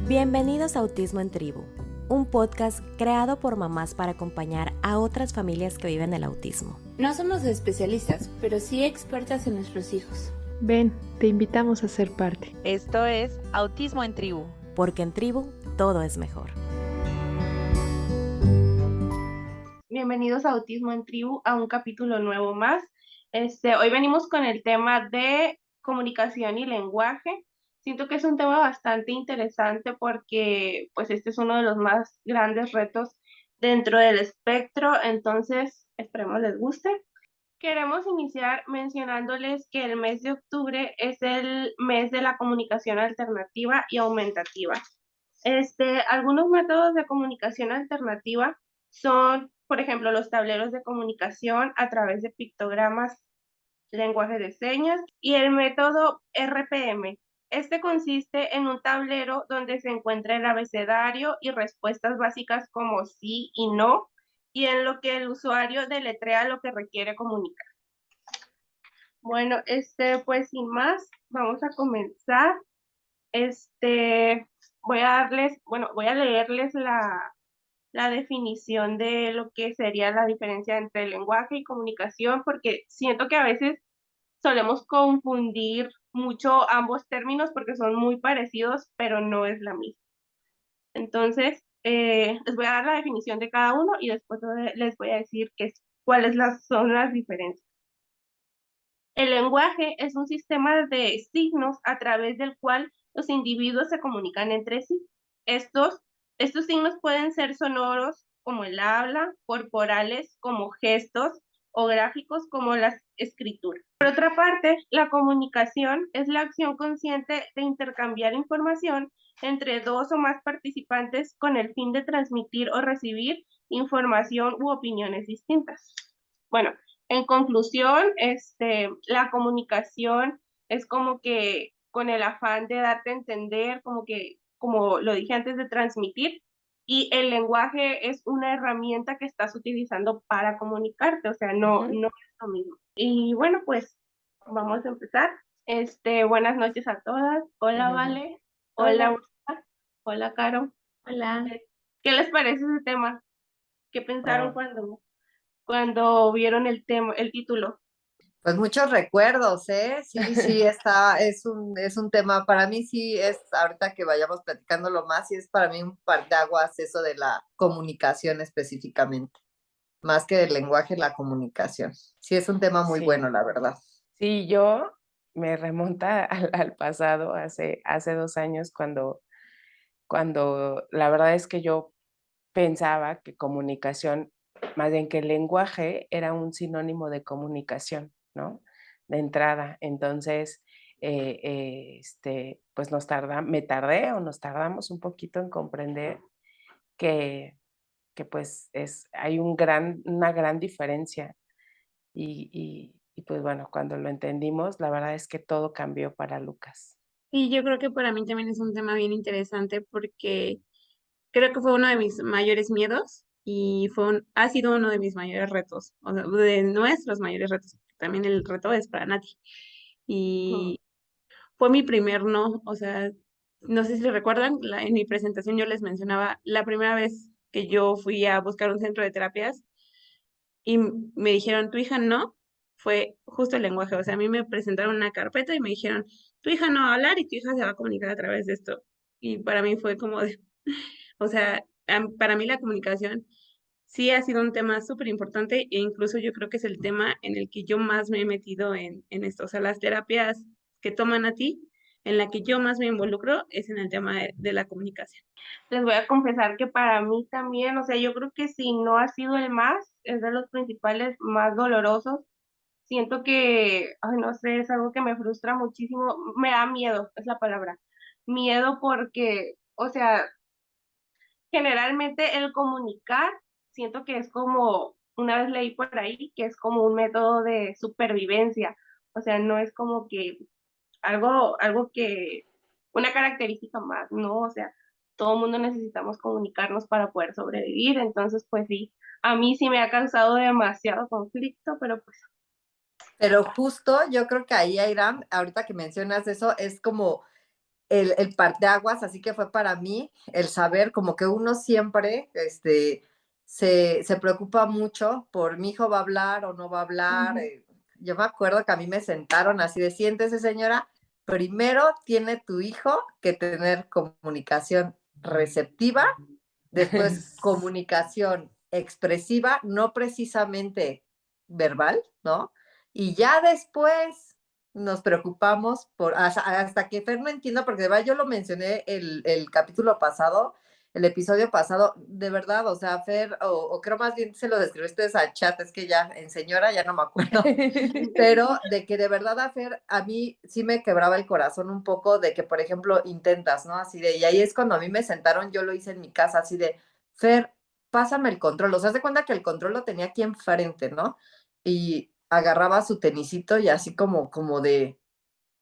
Bienvenidos a Autismo en Tribu, un podcast creado por mamás para acompañar a otras familias que viven el autismo. No somos especialistas, pero sí expertas en nuestros hijos. Ven, te invitamos a ser parte. Esto es Autismo en Tribu. Porque en tribu todo es mejor. Bienvenidos a Autismo en Tribu, a un capítulo nuevo más. Hoy venimos con el tema de comunicación y lenguaje. Siento que es un tema bastante interesante porque pues este es uno de los más grandes retos dentro del espectro, entonces esperemos les guste. Queremos iniciar mencionándoles que el mes de octubre es el mes de la comunicación alternativa y aumentativa. Algunos métodos de comunicación alternativa son, por ejemplo, los tableros de comunicación a través de pictogramas, lenguaje de señas y el método RPM. Este consiste en un tablero donde se encuentra el abecedario y respuestas básicas como sí y no, y en lo que el usuario deletrea lo que requiere comunicar. Bueno, pues sin más, vamos a comenzar. Voy a leerles la definición de lo que sería la diferencia entre lenguaje y comunicación, porque siento que a veces solemos confundir mucho ambos términos porque son muy parecidos, pero no es la misma. Entonces, les voy a dar la definición de cada uno y después les voy a decir cuáles son las diferencias. El lenguaje es un sistema de signos a través del cual los individuos se comunican entre sí. Estos signos pueden ser sonoros, como el habla, corporales, como gestos, o gráficos, como la escritura. Por otra parte, la comunicación es la acción consciente de intercambiar información entre dos o más participantes con el fin de transmitir o recibir información u opiniones distintas. Bueno, en conclusión, la comunicación es como que con el afán de darte a entender, como lo dije antes, de transmitir, y el lenguaje es una herramienta que estás utilizando para comunicarte, o sea, no es lo mismo. Y bueno, pues vamos a empezar. Buenas noches a todas. Hola, Vale. Hola, Úrsula. Hola, Caro. Hola. ¿Qué les parece ese tema? ¿Qué pensaron cuando vieron el título? Pues muchos recuerdos, ¿eh? Sí, es un tema, para mí sí es, ahorita que vayamos platicándolo más, sí es para mí un parteaguas eso de la comunicación específicamente, más que del lenguaje, la comunicación. Sí, es un tema muy bueno, la verdad. Sí, yo me remonta al pasado, hace 2 años, cuando la verdad es que yo pensaba que comunicación, más bien que el lenguaje era un sinónimo de comunicación, ¿no? De entrada. Entonces, pues me tardé o nos tardamos un poquito en comprender que pues hay una gran diferencia. Y pues bueno, cuando lo entendimos, la verdad es que todo cambió para Lucas. Y yo creo que para mí también es un tema bien interesante porque creo que fue uno de mis mayores miedos y ha sido uno de mis mayores retos, o sea, de nuestros mayores retos. También el reto es para Nati. Y fue mi primer no, o sea, no sé si recuerdan, en mi presentación yo les mencionaba la primera vez que yo fui a buscar un centro de terapias y me dijeron, tu hija no, fue justo el lenguaje, o sea, a mí me presentaron una carpeta y me dijeron, tu hija no va a hablar y tu hija se va a comunicar a través de esto. Y para mí fue como de, o sea, para mí la comunicación sí ha sido un tema súper importante e incluso yo creo que es el tema en el que yo más me he metido en esto. O sea, las terapias que toman a ti, en la que yo más me involucro es en el tema de la comunicación. Les voy a confesar que para mí también, o sea, yo creo que si no ha sido el más, es de los principales más dolorosos. Siento que, ay, no sé, es algo que me frustra muchísimo, me da miedo, es la palabra, miedo porque, o sea, generalmente el comunicar, siento que es como, una vez leí por ahí, que es como un método de supervivencia, o sea, no es como que algo que, una característica más, ¿no? O sea, todo el mundo necesitamos comunicarnos para poder sobrevivir, entonces, pues sí, a mí sí me ha causado demasiado conflicto, pero pues... Pero justo yo creo que ahí, Airam, ahorita que mencionas eso, es como el parteaguas, así que fue para mí el saber como que uno siempre se preocupa mucho por mi hijo va a hablar o no va a hablar. Yo me acuerdo que a mí me sentaron así de siéntese señora, primero tiene tu hijo que tener comunicación receptiva, después comunicación expresiva, no precisamente verbal, ¿no? Y ya después nos preocupamos por, hasta que Fer no entiendo, porque de verdad yo lo mencioné el capítulo pasado, el episodio pasado, de verdad, o sea, Fer, o creo más bien se lo describiste a chat, es que ya en señora ya no me acuerdo, pero de que de verdad a Fer, a mí sí me quebraba el corazón un poco de que, por ejemplo, intentas, ¿no? Así de, y ahí es cuando a mí me sentaron, yo lo hice en mi casa, así de, Fer, pásame el control, o sea, haz de cuenta que el control lo tenía aquí enfrente, ¿no? Y agarraba su tenisito y así como de,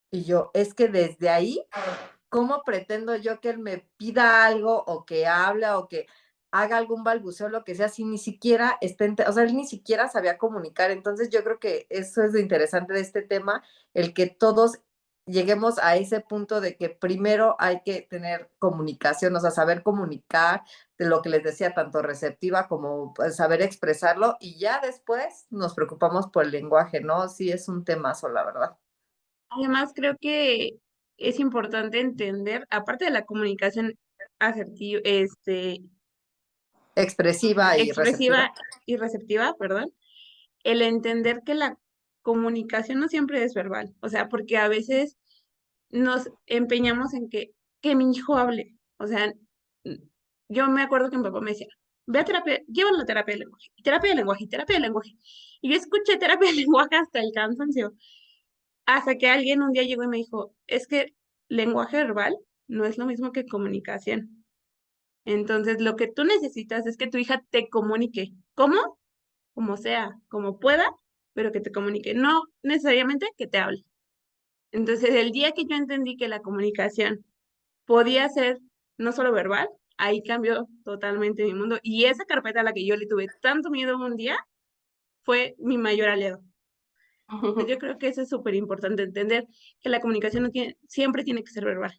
y yo, es que desde ahí, ¿cómo pretendo yo que él me pida algo o que hable o que haga algún balbuceo, lo que sea, si ni siquiera o sea, él ni siquiera sabía comunicar? Entonces yo creo que eso es lo interesante de este tema, el que todos lleguemos a ese punto de que primero hay que tener comunicación, o sea, saber comunicar, de lo que les decía, tanto receptiva como pues, saber expresarlo, y ya después nos preocupamos por el lenguaje, ¿no? Sí, es un temazo, la verdad. Además, creo que es importante entender, aparte de la comunicación asertiva, Expresiva y receptiva. expresiva y receptiva, perdón, el entender que la comunicación no siempre es verbal, o sea, porque a veces nos empeñamos en que mi hijo hable, o sea, yo me acuerdo que mi papá me decía, ve a terapia, llévalo a terapia de lenguaje, y terapia de lenguaje, y terapia de lenguaje, y yo escuché terapia de lenguaje hasta el cansancio, hasta que alguien un día llegó y me dijo, es que lenguaje verbal no es lo mismo que comunicación. Entonces, lo que tú necesitas es que tu hija te comunique. ¿Cómo? Como sea, como pueda, pero que te comunique, no necesariamente que te hable. Entonces, el día que yo entendí que la comunicación podía ser no solo verbal, ahí cambió totalmente mi mundo. Y esa carpeta a la que yo le tuve tanto miedo un día fue mi mayor aliado. Entonces, yo creo que eso es súper importante entender que la comunicación no tiene, siempre tiene que ser verbal.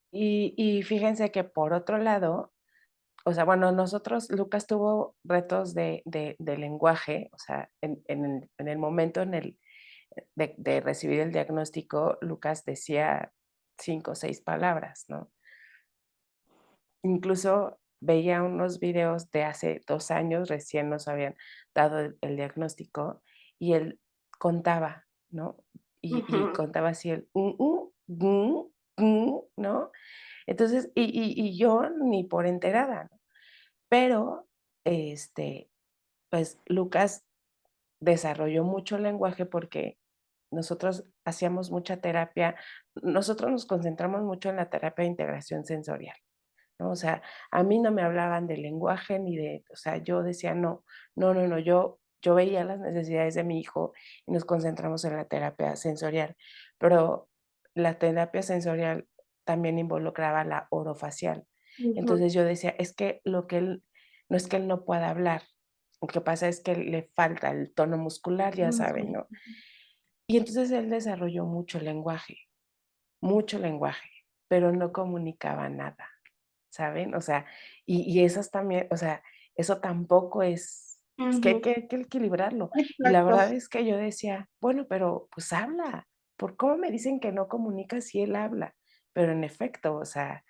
Y fíjense que por otro lado, o sea, bueno, nosotros, Lucas tuvo retos de lenguaje, o sea, en el momento de recibir el diagnóstico, Lucas decía 5 o 6 palabras, ¿no? Incluso veía unos videos de hace 2 años, recién nos habían dado el diagnóstico, y él contaba, ¿no? Y contaba así el ¿no? Entonces, y yo ni por enterada, ¿no? Pero, pues, Lucas desarrolló mucho el lenguaje porque nosotros hacíamos mucha terapia, nosotros nos concentramos mucho en la terapia de integración sensorial, ¿no? O sea, a mí no me hablaban de lenguaje ni de, o sea, yo decía, no, no, no, no, yo veía las necesidades de mi hijo y nos concentramos en la terapia sensorial, pero la terapia sensorial también involucraba la orofacial. Entonces yo decía, es que lo que él, no es que él no pueda hablar, lo que pasa es que le falta el tono muscular, ya saben, ¿no? Y entonces él desarrolló mucho lenguaje, pero no comunicaba nada, ¿saben? O sea, y esas también, o sea, eso tampoco es que hay que equilibrarlo. Y la Exacto. verdad es que yo decía, bueno, pero pues habla, ¿por cómo me dicen que no comunica si él habla? Pero en efecto, o sea,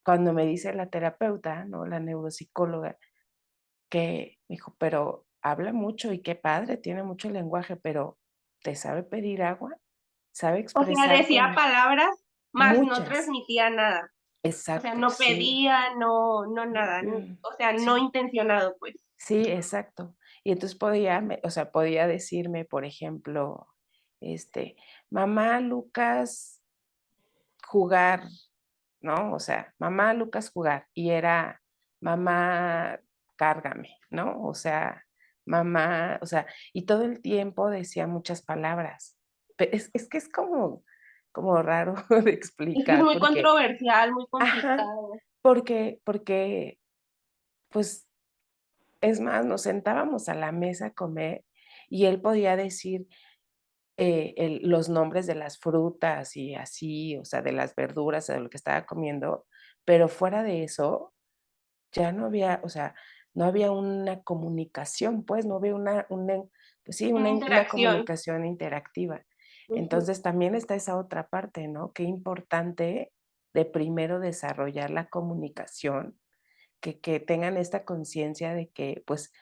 cuando me dice la terapeuta, ¿no? La neuropsicóloga, que me dijo, pero habla mucho y qué padre, tiene mucho lenguaje, pero ¿te sabe pedir agua? ¿Sabe O sea, expresarte decía palabras, más no muchas? transmitía nada. O sea, Exacto, no sí. pedía, no nada, o sea, no Sí, intencionado, pues. sí, exacto. Y entonces podía, o sea, podía decirme, por ejemplo, mamá Lucas jugar, ¿no? O sea, mamá Lucas jugar. Y era mamá cárgame, ¿no? O sea, mamá, o sea, y todo el tiempo decía muchas palabras. Es que es como raro de Es que es explicar, muy porque, controversial, muy ajá, complicado. porque, pues, es más, nos sentábamos a la mesa a comer y él podía decir los nombres de las frutas y así, o sea, de las verduras, de lo que estaba comiendo, pero fuera de eso, ya no había, o sea, no había una comunicación, pues, no había pues sí, Una una interacción. comunicación interactiva. Ujú. Entonces, también está esa otra parte, ¿no? Qué importante de primero desarrollar la comunicación, que tengan esta conciencia de que, pues,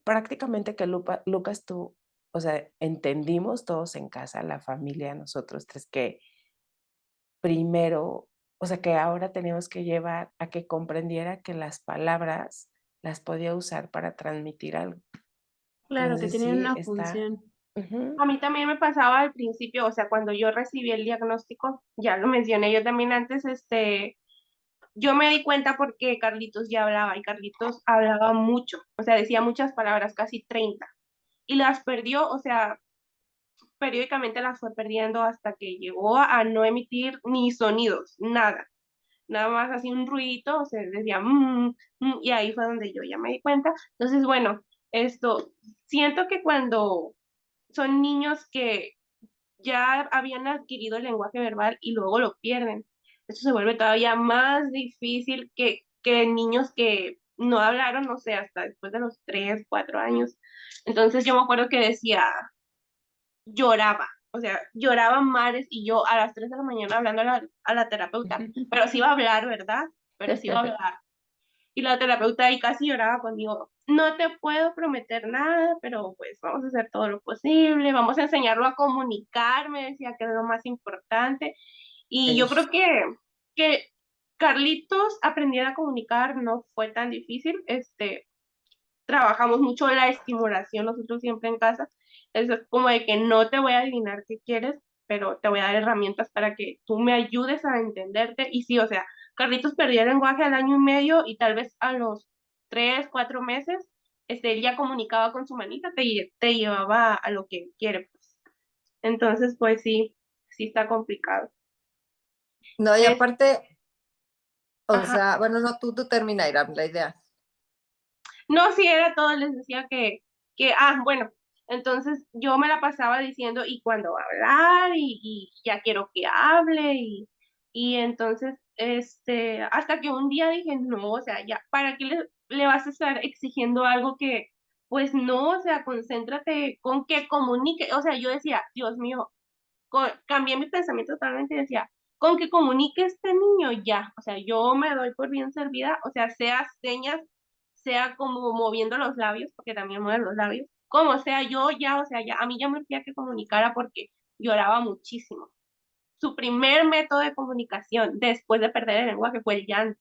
prácticamente que Lucas, tú, o sea, entendimos todos en casa, la familia, nosotros 3, que primero, o sea, que ahora teníamos que llevar a que comprendiera que las palabras las podía usar para transmitir algo. Claro, que Entonces tienen sí una está función. ujú, A mí también me pasaba al principio, o sea, cuando yo recibí el diagnóstico, ya lo mencioné yo también antes, yo me di cuenta porque Carlitos ya hablaba y Carlitos hablaba mucho, o sea, decía muchas palabras, casi 30, y las perdió, o sea, periódicamente las fue perdiendo hasta que llegó a no emitir ni sonidos, nada, nada más así un ruidito, o sea, decía, y ahí fue donde yo ya me di cuenta. Entonces, bueno, esto, siento que cuando son niños que ya habían adquirido el lenguaje verbal y luego lo pierden. Eso se vuelve todavía más difícil que niños que no hablaron, no sé, hasta después de los 3 4 años. Entonces yo me acuerdo que decía, lloraba, o sea, lloraba mares y yo a las 3 de la mañana hablando a la terapeuta, ujú. pero sí iba a hablar, ¿verdad? Pero sí iba a hablar. Y la terapeuta ahí casi lloraba conmigo. No te puedo prometer nada, pero pues vamos a hacer todo lo posible, vamos a enseñarlo a comunicar, me decía que es lo más importante. Y yo creo que Carlitos aprendiera a comunicar no fue tan difícil. Trabajamos mucho la estimulación nosotros siempre en casa. Eso es como de que no te voy a adivinar qué quieres, pero te voy a dar herramientas para que tú me ayudes a entenderte. Y sí, o sea, Carlitos perdió el lenguaje al año y medio y tal vez a los 3, 4 meses, él ya comunicaba con su manita, te llevaba a lo que quiere, pues. Entonces, pues sí, sí está complicado. No, y Es, aparte, o ajá. sea, bueno, no, tú termina, Iram, la idea. No, sí, era todo, les decía bueno, entonces yo me la pasaba diciendo, ¿y cuándo va a hablar? Y ya quiero que hable, y entonces, hasta que un día dije, no, o sea, ya, ¿para qué le vas a estar exigiendo algo que, pues no, o sea, concéntrate con que comunique, o sea, yo decía, Dios mío, cambié mi pensamiento totalmente y decía, con que comunique este niño ya, o sea, yo me doy por bien servida, o sea, sea señas, sea como moviendo los labios, porque también mueve los labios, como sea yo ya, o sea, ya, a mí ya me urgía que comunicara porque lloraba muchísimo. Su primer método de comunicación después de perder el lenguaje fue el llanto.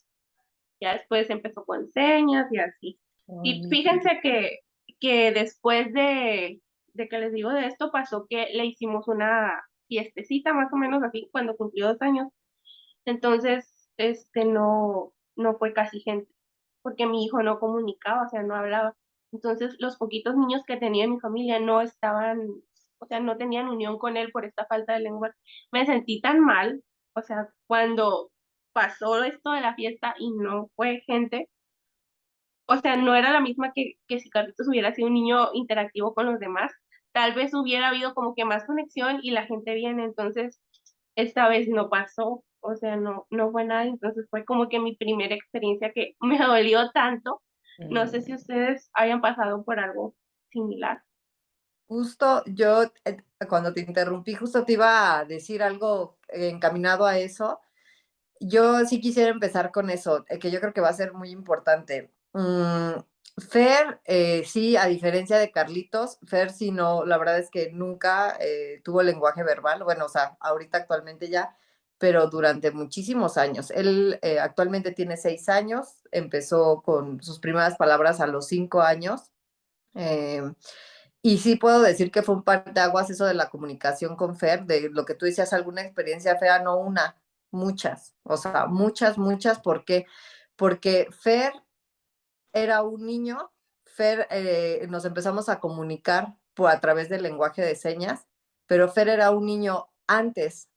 Ya después empezó con señas y así. Ay, Y mi vida. fíjense que después de que les digo de esto, pasó que le hicimos una fiestecita más o menos así cuando cumplió 2 años. Entonces, no fue casi gente, porque mi hijo no comunicaba, o sea, no hablaba. Entonces, los poquitos niños que tenía en mi familia no estaban, o sea, no tenían unión con él por esta falta de lengua. Me sentí tan mal, o sea, cuando pasó esto de la fiesta y no fue gente, o sea, no era la misma que si Carlitos hubiera sido un niño interactivo con los demás, tal vez hubiera habido como que más conexión y la gente viene, entonces esta vez no pasó, o sea, no fue nada, entonces fue como que mi primera experiencia que me dolió tanto. No sé si Mm, ustedes hayan pasado por algo similar. Justo yo, cuando te interrumpí, justo te iba a decir algo encaminado a eso. Yo sí quisiera empezar con eso, que yo creo que va a ser muy importante. Fer, sí, a diferencia de Carlitos, Fer sí no, la verdad es que nunca tuvo lenguaje verbal, bueno, o sea, ahorita actualmente ya, pero durante muchísimos años. Él actualmente tiene 6 años, empezó con sus primeras palabras a los 5 años. eh, y sí puedo decir que fue un parteaguas eso de la comunicación con Fer, de lo que tú decías, alguna experiencia fea, no una, muchas, o sea, muchas, muchas, ¿por qué? Porque Fer era un niño, Fer, nos empezamos a comunicar a través del lenguaje de señas, pero Fer era un niño antes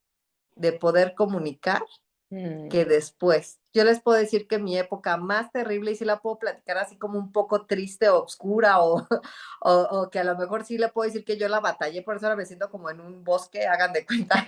de poder comunicar, que después. Yo les puedo decir que mi época más terrible, y sí la puedo platicar así como un poco triste o oscura, o que a lo mejor sí le puedo decir que yo la batallé, por eso ahora me siento como en un bosque, hagan de cuenta.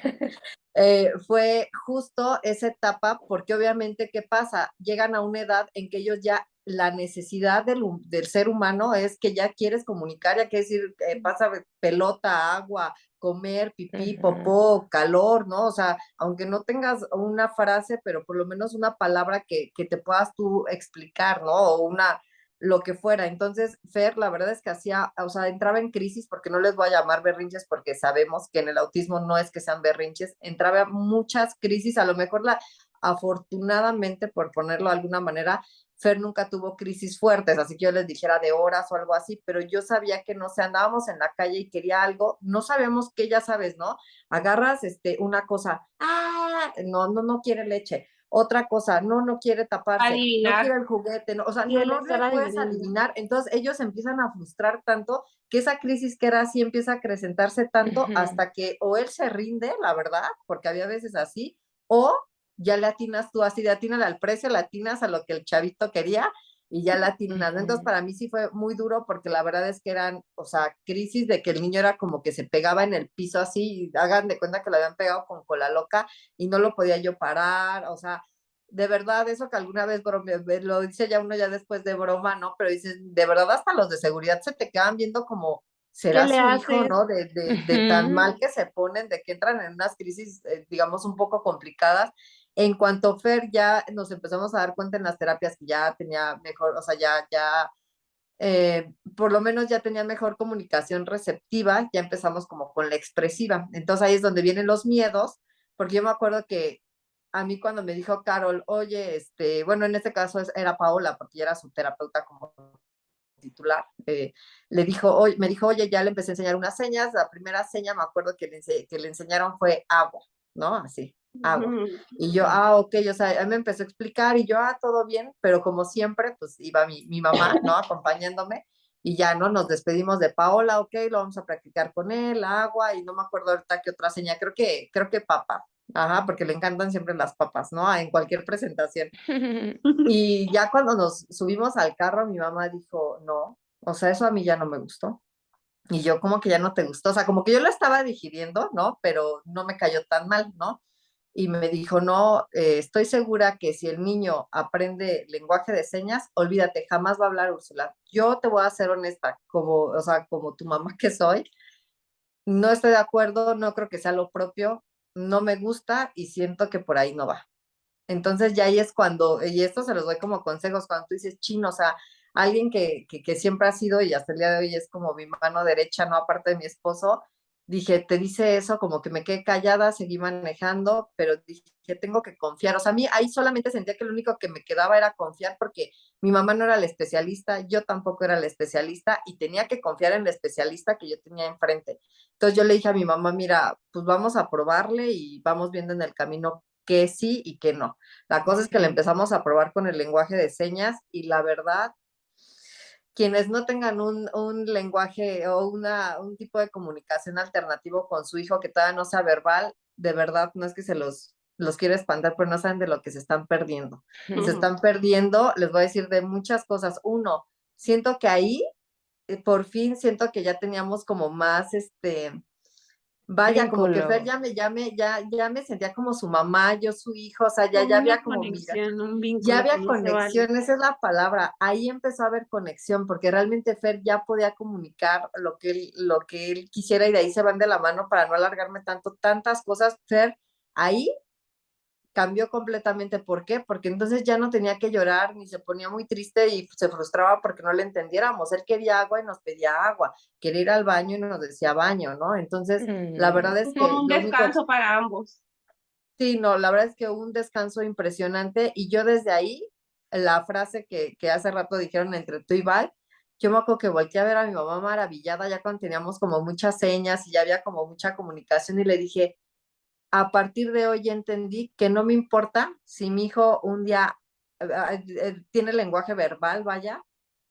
Fue justo esa etapa, porque obviamente, ¿qué pasa? Llegan a una edad en que ellos ya, la necesidad del ser humano es que ya quieres comunicar, ya quieres decir, pasa pelota, agua, comer, pipí, popó, calor, ¿no? O sea, aunque no tengas una frase, pero por lo menos una palabra que te puedas tú explicar, ¿no? O una, lo que fuera. Entonces, Fer, la verdad es que hacía, o sea, entraba en crisis, porque no les voy a llamar berrinches, porque sabemos que en el autismo no es que sean berrinches, entraba muchas crisis, a lo mejor afortunadamente, por ponerlo de alguna manera, Fer nunca tuvo crisis fuertes, así que yo les dijera de horas o algo así, pero yo sabía que no sé, andábamos en la calle y quería algo, no sabíamos qué, ya sabes, ¿no? Agarras una cosa, no quiere leche, otra cosa, no quiere taparse, no Adivinar. quiere el juguete, no, o sea, Sí, no el le estar puedes adivinando. adivinar, entonces ellos empiezan a frustrar tanto que esa crisis que era así empieza a acrecentarse tanto hasta que o él se rinde, la verdad, porque había veces así, o ya le atinas tú así, de atínale al precio, le atinas a lo que el chavito quería y ya le atinas. Entonces, para mí sí fue muy duro porque la verdad es que eran, o sea, crisis de que el niño era como que se pegaba en el piso así, y hagan de cuenta que lo habían pegado con cola loca y no lo podía yo parar, o sea, de verdad, eso que alguna vez lo dice ya uno ya después de broma, ¿no? Pero dices, de verdad, hasta los de seguridad se te quedan viendo como, ¿Qué será le su hijo, haces? ¿no? De tan mal que se ponen, de que entran en unas crisis, digamos, un poco complicadas. En cuanto Fer ya nos empezamos a dar cuenta en las terapias que ya tenía mejor, o sea, por lo menos ya tenía mejor comunicación receptiva, ya empezamos como con la expresiva. Entonces ahí es donde vienen los miedos, porque yo me acuerdo que a mí cuando me dijo Carol, oye, bueno, en este caso era Paola, porque ya era su terapeuta como titular, me dijo, oye, ya le empecé a enseñar unas señas, la primera seña me acuerdo que le enseñaron fue agua, ¿no? Así, agua. Y yo, ok, o sea, él me empezó a explicar y yo, todo bien, pero como siempre, pues iba mi mamá, ¿no? Acompañándome y ya, ¿no? Nos despedimos de Paola, ok, lo vamos a practicar con él, agua, y no me acuerdo ahorita qué otra seña, creo que papa, ajá, porque le encantan siempre las papas, ¿no? En cualquier presentación. Y ya cuando nos subimos al carro, mi mamá dijo, no, o sea, eso a mí ya no me gustó. Y yo, como que ya no te gustó, o sea, como que yo lo estaba digiriendo, ¿no? Pero no me cayó tan mal, ¿no? Y me dijo, no, estoy segura que si el niño aprende lenguaje de señas, olvídate, jamás va a hablar Úrsula. Yo te voy a ser honesta, como, o sea, como tu mamá que soy, no estoy de acuerdo, no creo que sea lo propio, no me gusta y siento que por ahí no va. Entonces ya ahí es cuando, y esto se los doy como consejos, cuando tú dices chino, o sea, alguien que siempre ha sido y hasta el día de hoy es como mi mano derecha, no aparte de mi esposo, dije, te dice eso, como que me quedé callada, seguí manejando, pero dije, tengo que confiar. O sea, a mí ahí solamente sentía que lo único que me quedaba era confiar porque mi mamá no era la especialista, yo tampoco era la especialista y tenía que confiar en la especialista que yo tenía enfrente. Entonces yo le dije a mi mamá, mira, pues vamos a probarle y vamos viendo en el camino que sí y que no. La cosa es que le empezamos a probar con el lenguaje de señas y la verdad, quienes no tengan un lenguaje o un tipo de comunicación alternativo con su hijo que todavía no sea verbal, de verdad, no es que los quiero espantar, pero no saben de lo que se están perdiendo. Se están perdiendo, les voy a decir, de muchas cosas. Uno, siento que ahí, por fin, siento que ya teníamos como más, vaya, como que Fer Vínculo. ya me sentía como su mamá, yo su hijo, o sea, ya Como una había como conexión, un ya vínculo que había no se vale. conexión, esa es la palabra. Ahí empezó a haber conexión, porque realmente Fer ya podía comunicar lo que él quisiera y de ahí se van de la mano para no alargarme tanto, tantas cosas. Fer ahí cambió completamente. ¿Por qué? Porque entonces ya no tenía que llorar ni se ponía muy triste y se frustraba porque no le entendiéramos. Él quería agua y nos pedía agua, quería ir al baño y nos decía baño, ¿no? Entonces, la verdad es Es como que un lo único, descanso para ambos. sí, no, la verdad es que un descanso impresionante y yo desde ahí, la frase que hace rato dijeron entre tú y Val, yo me acuerdo que volteé a ver a mi mamá maravillada ya cuando teníamos como muchas señas y ya había como mucha comunicación y le dije, a partir de hoy ya entendí que no me importa si mi hijo un día tiene lenguaje verbal, vaya,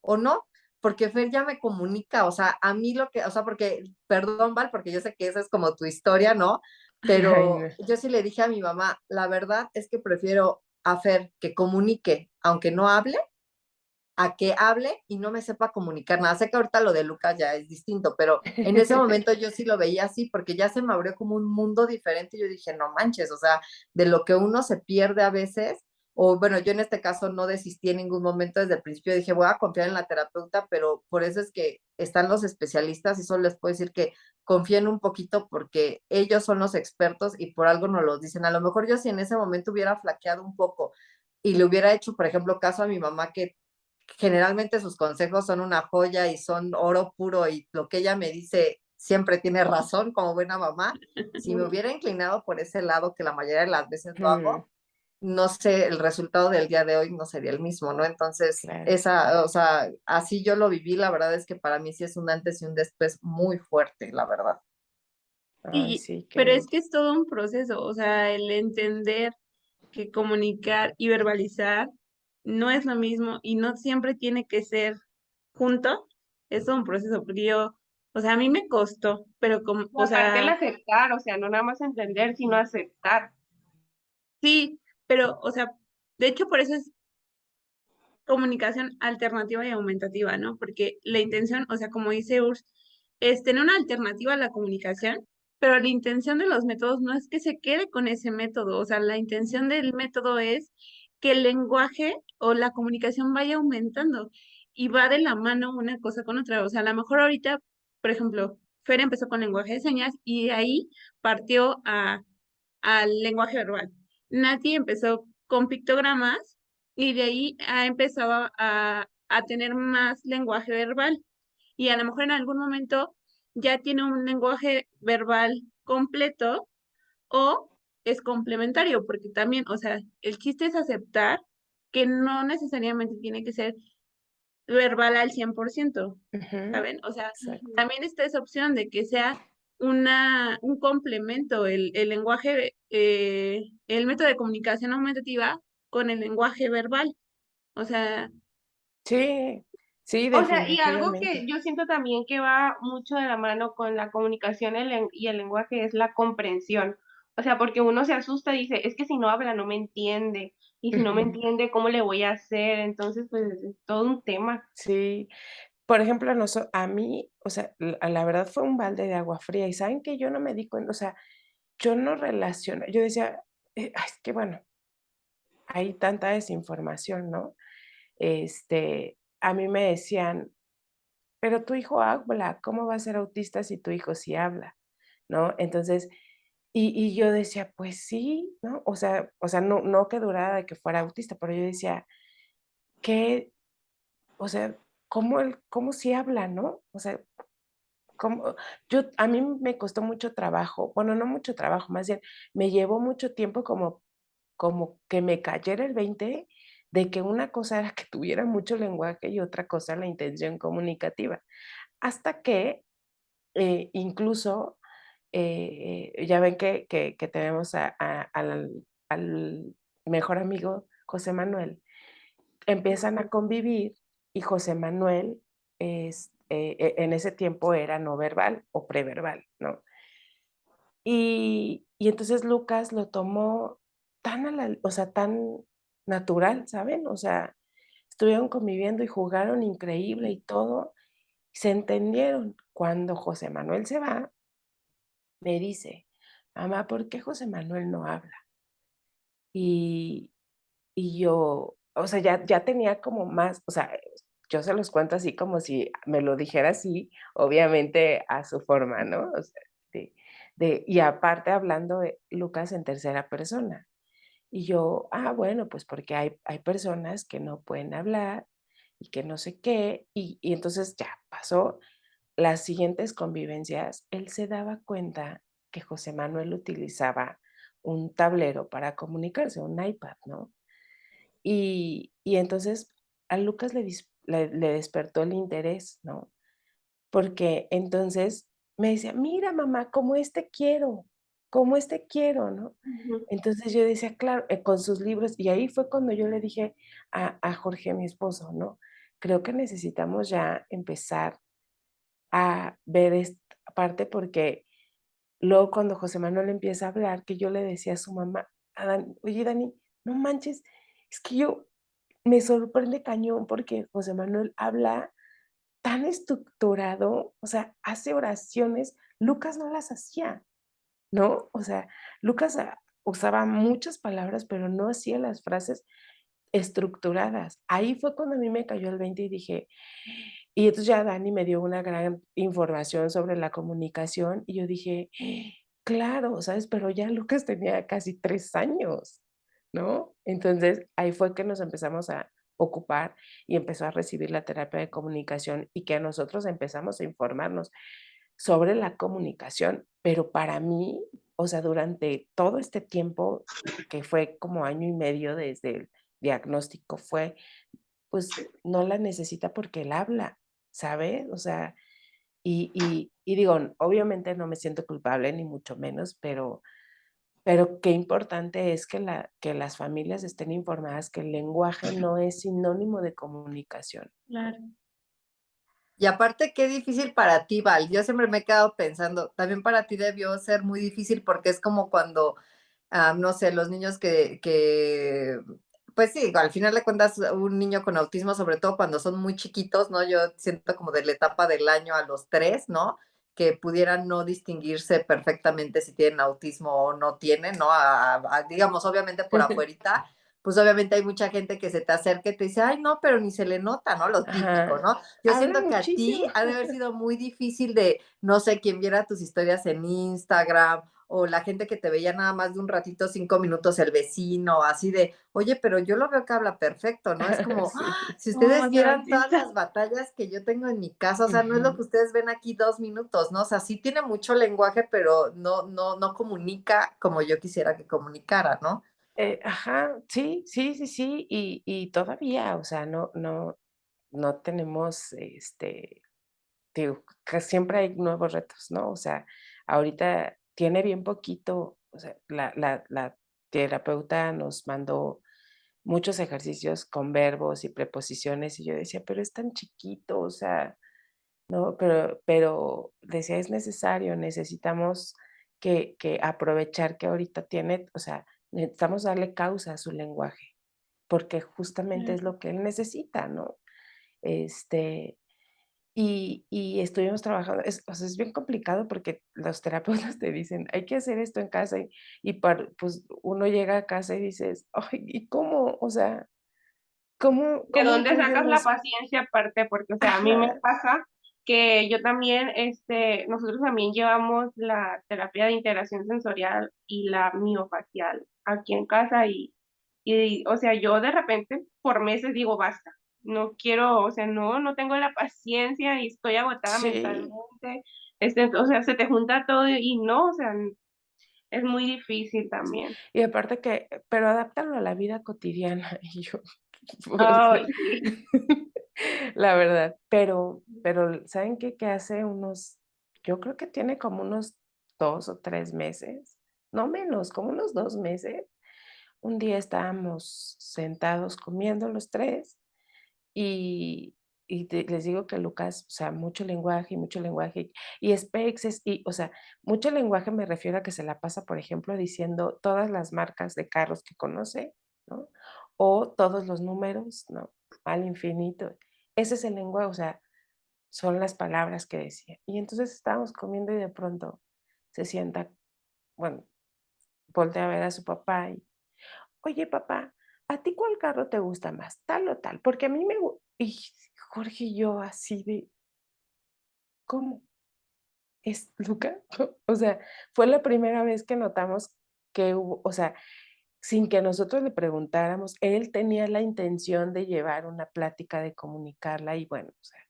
o no, porque Fer ya me comunica, o sea, a mí o sea, porque, perdón, Val, porque yo sé que esa es como tu historia, ¿no? Ay, pero no. yo sí le dije a mi mamá, la verdad es que prefiero a Fer que comunique, aunque no hable, a que hable y no me sepa comunicar nada. Sé que ahorita lo de Lucas ya es distinto, pero en ese momento yo sí lo veía así porque ya se me abrió como un mundo diferente y yo dije, no manches, o sea, de lo que uno se pierde a veces, o bueno, yo en este caso no desistí en ningún momento desde el principio, dije, voy a confiar en la terapeuta, pero por eso es que están los especialistas y solo les puedo decir que confíen un poquito porque ellos son los expertos y por algo nos lo dicen. A lo mejor yo si en ese momento hubiera flaqueado un poco y le hubiera hecho, por ejemplo, caso a mi mamá que generalmente sus consejos son una joya y son oro puro y lo que ella me dice siempre tiene razón como buena mamá. Si me hubiera inclinado por ese lado, que la mayoría de las veces lo Mm, hago, no sé, el resultado del día de hoy no sería el mismo, ¿no? Entonces, claro. esa, o sea, así yo lo viví, la verdad es que para mí sí es un antes y un después muy fuerte, la verdad. Ay, Y, sí, qué pero es bello. que es todo un proceso, o sea, el entender que comunicar y verbalizar no es lo mismo y no siempre tiene que ser junto, es todo un proceso, porque yo, o sea, a mí me costó, pero como, Y o aparte el sea, aceptar, o sea, no nada más entender, sino aceptar. sí, pero, o sea, de hecho por eso es comunicación alternativa y aumentativa, ¿no? Porque la intención, o sea, como dice Urs, es tener una alternativa a la comunicación, pero la intención de los métodos no es que se quede con ese método, o sea, la intención del método es que el lenguaje o la comunicación vaya aumentando y va de la mano una cosa con otra. O sea, a lo mejor ahorita, por ejemplo, Fer empezó con lenguaje de señas y de ahí partió al lenguaje verbal. Nati empezó con pictogramas y de ahí ha empezado a tener más lenguaje verbal. Y a lo mejor en algún momento ya tiene un lenguaje verbal completo o es complementario, porque también, o sea, el chiste es aceptar que no necesariamente tiene que ser verbal al 100%, Ujú, ¿saben? O sea, exacto. también está esa opción de que sea un complemento, el lenguaje, el método de comunicación aumentativa con el lenguaje verbal. O sea, Sí, sí, O sea, y algo que definitivamente. yo siento también que va mucho de la mano con la comunicación y el lenguaje es la comprensión. O sea, porque uno se asusta y dice, es que si no habla no me entiende, y si no me Ujú, entiende, ¿cómo le voy a hacer? Entonces, pues es todo un tema. sí. Por ejemplo, a mí, o sea, la verdad fue un balde de agua fría, y ¿saben que yo no me di cuenta? O sea, yo no relaciono, yo decía, ay, es que bueno, hay tanta desinformación, ¿no? A mí me decían: "Pero tu hijo habla, ¿cómo va a ser autista si tu hijo sí habla?", ¿no? Entonces, y yo decía: "Pues sí", ¿no? O sea, no que durara de que fuera autista, pero yo decía: "¿Qué?". O sea, ¿cómo sí habla, no? O sea, ¿cómo? A mí me costó mucho trabajo, bueno, no mucho trabajo, más bien, me llevó mucho tiempo como que me cayera el 20 de que una cosa era que tuviera mucho lenguaje y otra cosa la intención comunicativa. Hasta que, incluso, ya ven que tenemos al mejor amigo José Manuel, empiezan a convivir y José Manuel en ese tiempo era no verbal o preverbal, ¿no? Y entonces Lucas lo tomó o sea, tan natural, ¿saben? O sea, estuvieron conviviendo y jugaron increíble y todo, se entendieron. Cuando José Manuel se va, me dice: "Mamá, ¿por qué José Manuel no habla?". Y y yo, o sea, ya tenía como más, o sea, yo se los cuento así como si me lo dijera así, obviamente a su forma, ¿no? O sea, y aparte hablando de Lucas en tercera persona. Y yo, bueno, pues porque hay personas que no pueden hablar y que no sé qué, y entonces ya pasó las siguientes convivencias, él se daba cuenta que José Manuel utilizaba un tablero para comunicarse, un iPad, ¿no? Y entonces a Lucas le despertó el interés, ¿no? Porque entonces me decía: "Mira, mamá, como este quiero", ¿no? Ujú. Entonces yo decía: "Claro", con sus libros, y ahí fue cuando yo le dije a Jorge, mi esposo, ¿no? Creo que necesitamos ya empezar a ver esta parte porque luego cuando José Manuel empieza a hablar, que yo le decía a su mamá, oye Dani, no manches, es que yo me sorprende cañón porque José Manuel habla tan estructurado, o sea, hace oraciones, Lucas no las hacía, ¿no? O sea, Lucas usaba muchas palabras, pero no hacía las frases estructuradas. Ahí fue cuando a mí me cayó el 20 y dije, y entonces ya Dani me dio una gran información sobre la comunicación y yo dije, claro, ¿sabes? Pero ya Lucas tenía casi 3 años, ¿no? Entonces ahí fue que nos empezamos a ocupar y empezó a recibir la terapia de comunicación y que nosotros empezamos a informarnos sobre la comunicación, pero para mí, o sea, durante todo este tiempo, que fue como año y medio desde el diagnóstico, fue, pues, no la necesita porque él habla, ¿sabes? O sea, y digo, obviamente no me siento culpable, ni mucho menos, pero qué importante es que las familias estén informadas que el lenguaje no es sinónimo de comunicación. Claro. Y aparte, qué difícil para ti, Val. Yo siempre me he quedado pensando, también para ti debió ser muy difícil porque es como cuando, no sé, los niños pues sí, al final de cuentas, un niño con autismo, sobre todo cuando son muy chiquitos, ¿no? Yo siento como de la etapa del año a los 3, ¿no? Que pudieran no distinguirse perfectamente si tienen autismo o no tienen, ¿no? Digamos, obviamente por afuerita, pues obviamente hay mucha gente que se te acerca y te dice, ay, no, pero ni se le nota, ¿no? Lo típico, Ajá. ¿no? Yo Habla siento que a ti muchísimo. ha de haber sido muy difícil de, no sé, quien viera tus historias en Instagram o la gente que te veía nada más de un ratito, 5 minutos, el vecino, así de, oye, pero yo lo veo que habla perfecto, ¿no? Es como, Sí. si No, ustedes o sea, vieran sí todas está. las batallas que yo tengo en mi casa, o sea, no es lo que Ujú. ustedes ven aquí 2 minutos, ¿no? O sea, sí tiene mucho lenguaje, pero no comunica como yo quisiera que comunicara, ¿no? Ajá, sí, sí, sí, sí, y todavía, o sea, no tenemos, digo, que siempre hay nuevos retos, ¿no? O sea, ahorita tiene bien poquito, o sea, la terapeuta nos mandó muchos ejercicios con verbos y preposiciones, y yo decía: "Pero es tan chiquito", o sea, no, pero decía: "Es necesario, necesitamos que aprovechar que ahorita tiene, o sea, necesitamos darle causa a su lenguaje, porque justamente es lo que él necesita", ¿no? Este, y estuvimos trabajando, o sea, es bien complicado porque los terapeutas te dicen: "Hay que hacer esto en casa", pues, uno llega a casa y dices: "Ay, ¿y cómo?". O sea, ¿De ¿cómo dónde incluyo sacas la los? paciencia aparte? Porque, o sea, a mí me Ajá, pasa que yo también, nosotros también llevamos la terapia de integración sensorial y la miofacial aquí en casa o sea, yo de repente por meses digo, basta, no quiero, o sea, no tengo la paciencia y estoy agotada sí. mentalmente, o sea, se te junta todo y no, o sea, es muy difícil también. Y aparte que pero adáptalo a la vida cotidiana, y yo, pues, Ay, sí. la verdad, pero, ¿saben qué? Que hace unos, yo creo que tiene como unos 2 o 3 meses, no menos, como unos 2 meses, un día estábamos sentados comiendo los 3 y les digo que Lucas, o sea, mucho lenguaje, y Spex o sea, mucho lenguaje me refiero a que se la pasa, por ejemplo, diciendo todas las marcas de carros que conoce, ¿no? O todos los números, ¿no? Al infinito. Ese es el lenguaje, o sea, son las palabras que decía. Y entonces estábamos comiendo y de pronto se sienta, bueno, voltea a ver a su papá y: "Oye, papá, ¿a ti cuál carro te gusta más? ¿Tal o tal? Porque a mí me gu", y Jorge y yo así de, ¿cómo? ¿Es Luca? O sea, fue la primera vez que notamos que hubo, o sea, sin que nosotros le preguntáramos, él tenía la intención de llevar una plática, de comunicarla y bueno, o sea,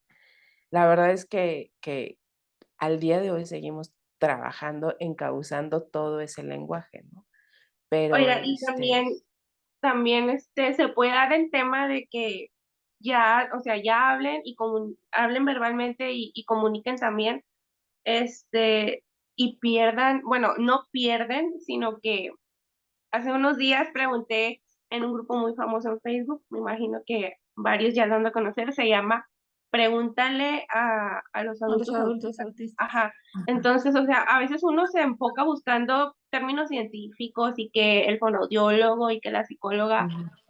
la verdad es que al día de hoy seguimos trabajando, encauzando todo ese lenguaje, ¿no? Pero, Oiga, y también se puede dar el tema de que ya, o sea, ya hablen hablen verbalmente y comuniquen también, y pierdan, bueno, no pierden, sino que hace unos días pregunté en un grupo muy famoso en Facebook, me imagino que varios ya lo han de conocer, se llama pregúntale a los A los adultos adultos autistas. autistas. Ajá. Entonces, o sea, a veces uno se enfoca buscando términos científicos y que el fonoaudiólogo y que la psicóloga,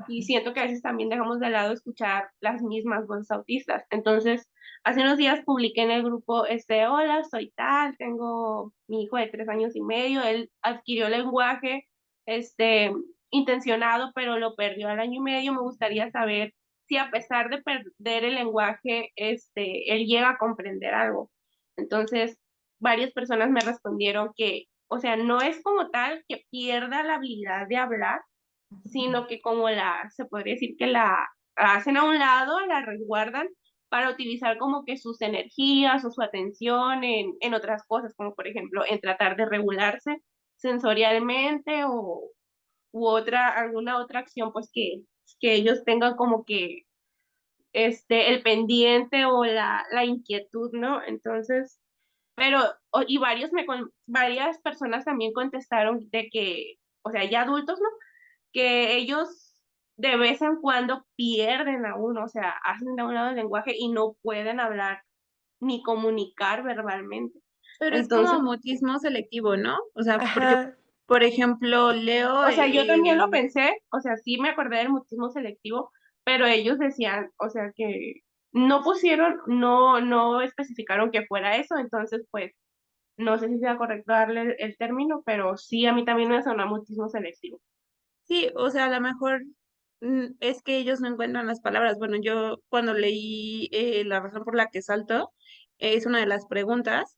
y siento que a veces también dejamos de lado escuchar las mismas voces autistas. Entonces, hace unos días publiqué en el grupo, hola, soy tal, tengo mi hijo de 3 años y medio, él adquirió lenguaje, intencionado, pero lo perdió al 1 año y medio. Me gustaría saber si a pesar de perder el lenguaje, él llega a comprender algo. Entonces, varias personas me respondieron que, o sea, no es como tal que pierda la habilidad de hablar, sino que como se podría decir que la hacen a un lado, la resguardan para utilizar como que sus energías o su atención en otras cosas, como por ejemplo en tratar de regularse sensorialmente u alguna otra acción, pues que ellos tengan como que el pendiente o la inquietud, ¿no? Entonces, pero, y varias personas también contestaron de que, o sea, ya adultos, ¿no? Que ellos de vez en cuando pierden a uno, o sea, hacen de un lado el lenguaje y no pueden hablar ni comunicar verbalmente. Pero es Entonces, como mutismo selectivo, ¿no? O sea, porque, Ajá. por ejemplo, Leo, o sea, yo también lo pensé, o sea, sí me acordé del mutismo selectivo, pero ellos decían, o sea, que no pusieron, no especificaron que fuera eso, entonces, pues, no sé si sea correcto darle el término, pero sí, a mí también me suena mutismo selectivo. sí, o sea, a lo mejor es que ellos no encuentran las palabras. Bueno, yo cuando leí la razón por la que salto, es una de las preguntas,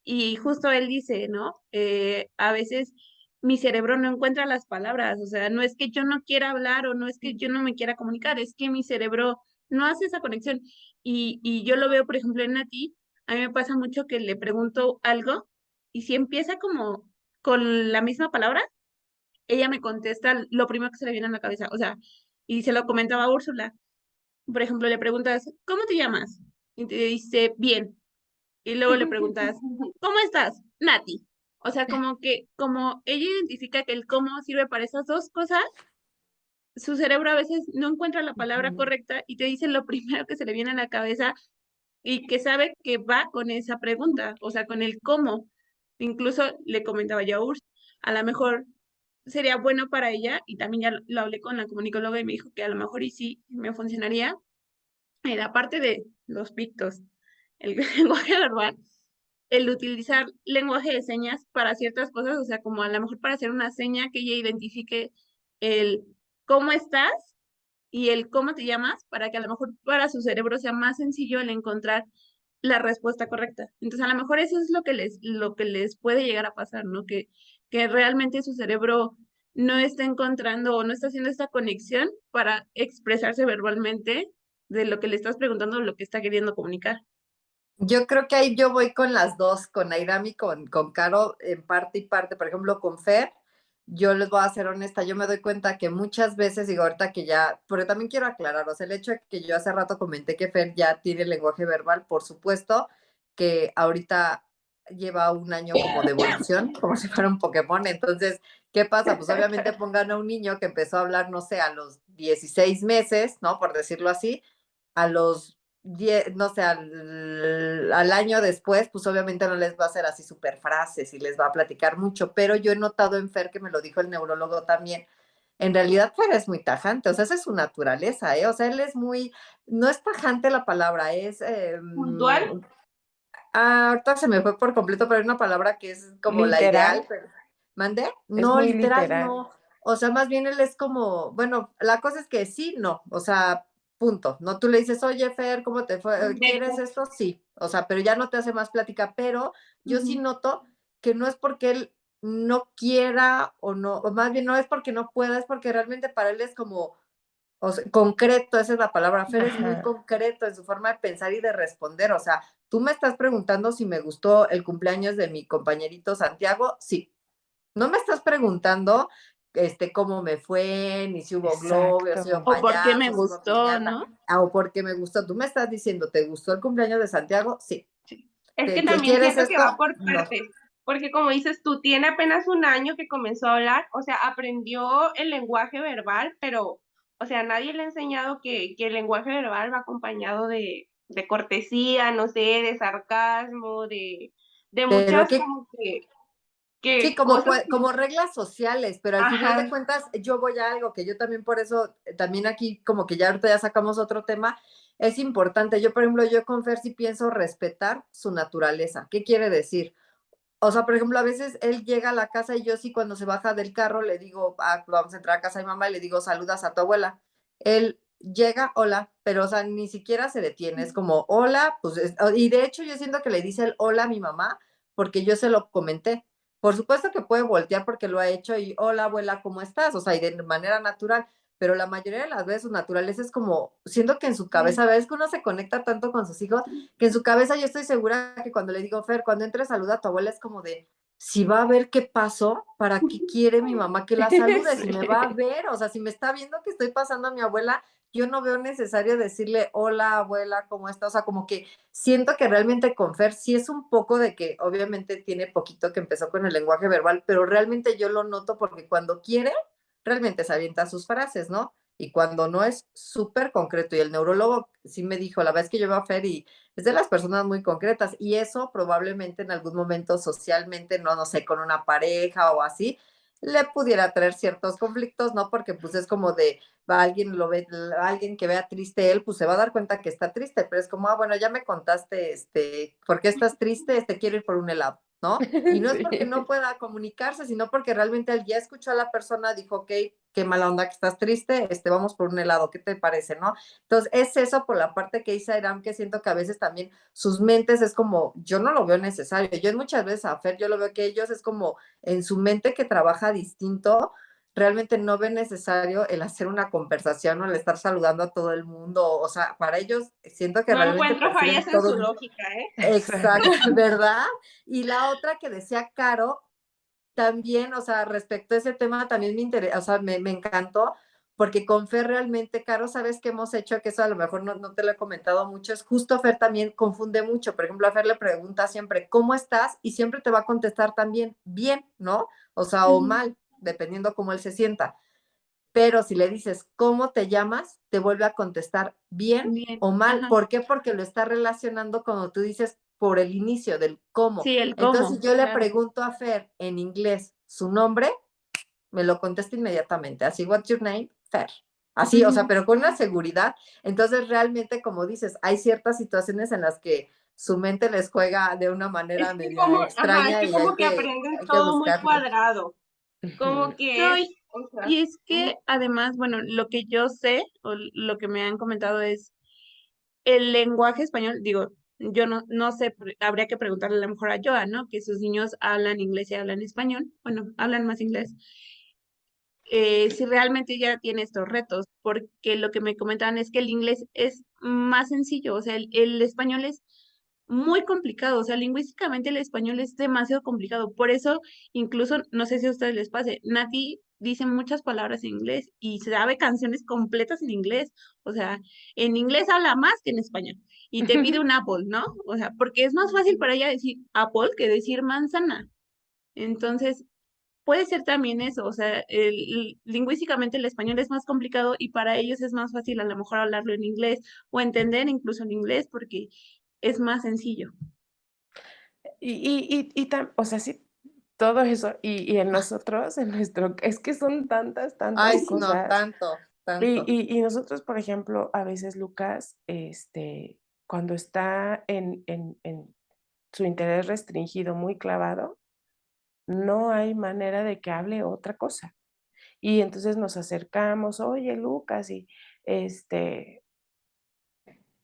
y justo él dice, ¿no? A veces mi cerebro no encuentra las palabras, o sea, no es que yo no quiera hablar o no es que yo no me quiera comunicar, es que mi cerebro no hace esa conexión. Y yo lo veo, por ejemplo, en Nati, a mí me pasa mucho que le pregunto algo y si empieza como con la misma palabra, ella me contesta lo primero que se le viene a la cabeza, o sea, y se lo comentaba a Úrsula. Por ejemplo, le preguntas, ¿cómo te llamas? Y te dice, bien. Y luego le preguntas, ¿cómo estás? Nati. O sea, como que, como ella identifica que el cómo sirve para esas dos cosas, su cerebro a veces no encuentra la palabra Ujú. correcta y te dice lo primero que se le viene a la cabeza y que sabe que va con esa pregunta, o sea, con el cómo. Incluso le comentaba yo a Urs, a lo mejor sería bueno para ella, y también ya lo hablé con la comunicóloga y me dijo que a lo mejor y sí me funcionaría, aparte de los pictos, el lenguaje verbal, el utilizar lenguaje de señas para ciertas cosas, o sea, como a lo mejor para hacer una seña que ella identifique el cómo estás y el cómo te llamas, para que a lo mejor para su cerebro sea más sencillo el encontrar la respuesta correcta. Entonces, a lo mejor eso es lo que les puede llegar a pasar, ¿no? Que realmente su cerebro no está encontrando o no está haciendo esta conexión para expresarse verbalmente de lo que le estás preguntando o lo que está queriendo comunicar. Yo creo que ahí yo voy con las dos, con Airami, con Caro, en parte y parte. Por ejemplo, con Fer, yo les voy a ser honesta, yo me doy cuenta que muchas veces, digo ahorita que ya, pero también quiero aclararos, el hecho de que yo hace rato comenté que Fer ya tiene lenguaje verbal, por supuesto, que ahorita lleva 1 año como de evolución, como si fuera un Pokémon. Entonces, ¿qué pasa? Pues obviamente pongan a un niño que empezó a hablar, no sé, a los 16 meses, ¿no? Por decirlo así, a los 10, no sé, al año después, pues obviamente no les va a hacer así súper frases y les va a platicar mucho, pero yo he notado en Fer, que me lo dijo el neurólogo también, en realidad Fer es muy tajante, o sea, esa es su naturaleza, ¿eh? O sea, él es muy, no es tajante la palabra, es, Puntual. ahorita se me fue por completo, pero hay una palabra que es como la ideal, Literal, pero, ¿mandé? es No, muy literal, literal. no. O sea, más bien él es como, bueno, la cosa es que sí, no, o sea, punto. No, tú le dices, oye, Fer, ¿cómo te fue? ¿Quieres Directo. esto? Sí. O sea, pero ya no te hace más plática, pero yo sí Ujú. noto que no es porque él no quiera o no, o más bien no es porque no pueda, es porque realmente para él es como, o sea, concreto, esa es la palabra. Fer es muy Ajá. concreto en su forma de pensar y de responder. O sea, tú me estás preguntando si me gustó el cumpleaños de mi compañerito Santiago. Sí. No me estás preguntando cómo me fue, ni si hubo globos, si hubo Exacto. O por qué me payasos, si hubo gustó, piñata, ¿no? o porque me gustó. Tú me estás diciendo, ¿te gustó el cumpleaños de Santiago? Sí. Es que ¿Te también quieres siento que va esto? por No. partes, porque como dices tú, tiene apenas 1 año que comenzó a hablar, o sea, aprendió el lenguaje verbal, pero, o sea, nadie le ha enseñado que el lenguaje verbal va acompañado de cortesía, no sé, de sarcasmo, de Pero muchas qué como Sí, que como, cosas que, como reglas sociales, pero al final de ajá, cuentas yo voy a algo que yo también por eso, también aquí como que ya ahorita ya sacamos otro tema, es importante. Yo, por ejemplo, yo con Fer sí pienso respetar su naturaleza. ¿Qué quiere decir? O sea, por ejemplo, a veces él llega a la casa y yo sí cuando se baja del carro le digo, vamos a entrar a casa de mi mamá y le digo, saludas a tu abuela. Él llega, hola, pero o sea, ni siquiera se detiene, es como, hola, pues, y de hecho yo siento que le dice el hola a mi mamá porque yo se lo comenté. Por supuesto que puede voltear porque lo ha hecho y hola abuela, ¿cómo estás? O sea, y de manera natural, pero la mayoría de las veces su naturaleza es como, siento que en su cabeza, a veces que uno se conecta tanto con sus hijos, que en su cabeza yo estoy segura que cuando le digo, Fer, cuando entre saluda a tu abuela es como de, si va a ver qué pasó, ¿para qué quiere mi mamá que la salude? Si me va a Sí. ver, o sea, si me está viendo que estoy pasando a mi abuela, yo no veo necesario decirle, hola abuela, ¿cómo está? O sea, como que siento que realmente con Fer sí es un poco de que obviamente tiene poquito que empezó con el lenguaje verbal, pero realmente yo lo noto porque cuando quiere, realmente se avienta sus frases, ¿no? Y cuando no es súper concreto. Y el neurólogo sí me dijo, la verdad es que yo veo a Fer y es de las personas muy concretas. Y eso probablemente en algún momento socialmente, no sé, con una pareja o así, le pudiera traer ciertos conflictos, ¿no? Porque pues es como de, alguien lo ve, alguien que vea triste él, pues se va a dar cuenta que está triste, pero es como, bueno, ya me contaste, ¿por qué estás triste? Quiero ir por un helado, ¿no? Y no es porque no Sí. pueda comunicarse, sino porque realmente él ya escuchó a la persona, dijo, ok, qué mala onda que estás triste, vamos por un helado, ¿qué te parece, no? Entonces, es eso por la parte que dice Iram, que siento que a veces también sus mentes es como, yo no lo veo necesario. Yo muchas veces a Fer, yo lo veo que ellos es como en su mente que trabaja distinto, realmente no ven necesario el hacer una conversación o el estar saludando a todo el mundo. O sea, para ellos siento que no realmente encuentro perciben fallas en su todo. lógica, ¿eh? Exacto, ¿verdad? Y la otra que decía Caro, también, o sea, respecto a ese tema, también me interesa, o sea, me encantó, porque con Fer realmente, Caro, ¿sabes qué hemos hecho? Que eso a lo mejor no te lo he comentado mucho, es justo Fer también confunde mucho. Por ejemplo, a Fer le pregunta siempre, ¿cómo estás? Y siempre te va a contestar también, bien, ¿no? O sea, o Ujú. mal, dependiendo cómo él se sienta. Pero si le dices, ¿cómo te llamas? Te vuelve a contestar bien Bien, o mal. ajá. ¿Por qué? Porque lo está relacionando, como tú dices, por el inicio del cómo. Sí, el Entonces, cómo, si yo le claro. pregunto a Fer en inglés su nombre, me lo contesta inmediatamente. Así, what's your name? Fer. Así, o sea, Ujú. pero con una seguridad. Entonces, realmente, como dices, hay ciertas situaciones en las que su mente les juega de una Es manera que media como, ajá, es extraña que y como que aprenden hay que todo muy buscarle. cuadrado, como Ujú. que No, es, o sea, y es que además, bueno, lo que yo sé o lo que me han comentado es el lenguaje español, digo, yo no sé, habría que preguntarle a lo mejor a Joa, ¿no? Que sus niños hablan inglés y hablan español, bueno, hablan más inglés, si realmente ya tiene estos retos, porque lo que me comentaban es que el inglés es más sencillo, o sea, el español es muy complicado, o sea, lingüísticamente el español es demasiado complicado, por eso incluso, no sé si a ustedes les pase, Nati dice muchas palabras en inglés y sabe canciones completas en inglés, o sea, en inglés habla más que en español y te pide un apple, ¿no? O sea, porque es más fácil para ella decir apple que decir manzana. Entonces, puede ser también eso, o sea, lingüísticamente el español es más complicado y para ellos es más fácil a lo mejor hablarlo en inglés o entender incluso en inglés porque es más sencillo. O sea, sí, todo eso, y en nosotros, en nuestro, es que son tantas, Ay, tantas sí, no, cosas. tanto, Y, tanto. y, y nosotros, por ejemplo, a veces Lucas, cuando está en su interés restringido, muy clavado, no hay manera de que hable otra cosa. Y entonces nos acercamos, oye, Lucas, y este,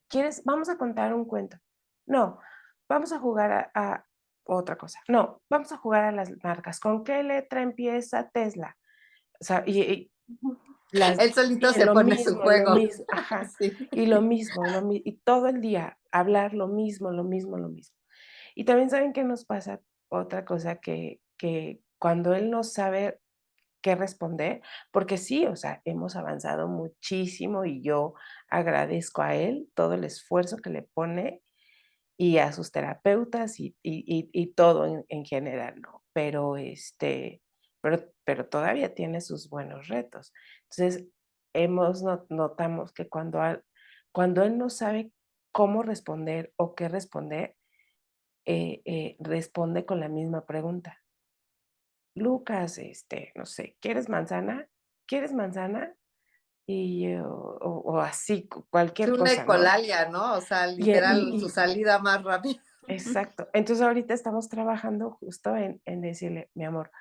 ¿quieres? Vamos a contar un cuento. No, vamos a jugar a otra cosa. No, vamos a jugar a las marcas. ¿Con qué letra empieza Tesla? O sea, las, Él solito y se pone su lo juego. mismo, ajá, Sí. y lo mismo, y todo el día hablar lo mismo, lo mismo, lo mismo. Y también saben que nos pasa otra cosa que cuando él no sabe qué responder, porque sí, o sea, hemos avanzado muchísimo y yo agradezco a él todo el esfuerzo que le pone y a sus terapeutas y todo en general, ¿no? Pero, pero todavía tiene sus buenos retos. Entonces, notamos que cuando él no sabe cómo responder o qué responder, responde con la misma pregunta. Lucas, no sé, ¿quieres manzana? ¿Quieres manzana? Y, o así, Es cualquier una cosa, ¿no? ecolalia, ¿no? O sea, Y, e- literal, su y, salida más rápida. Exacto. Entonces ahorita estamos trabajando justo en decirle, mi amor,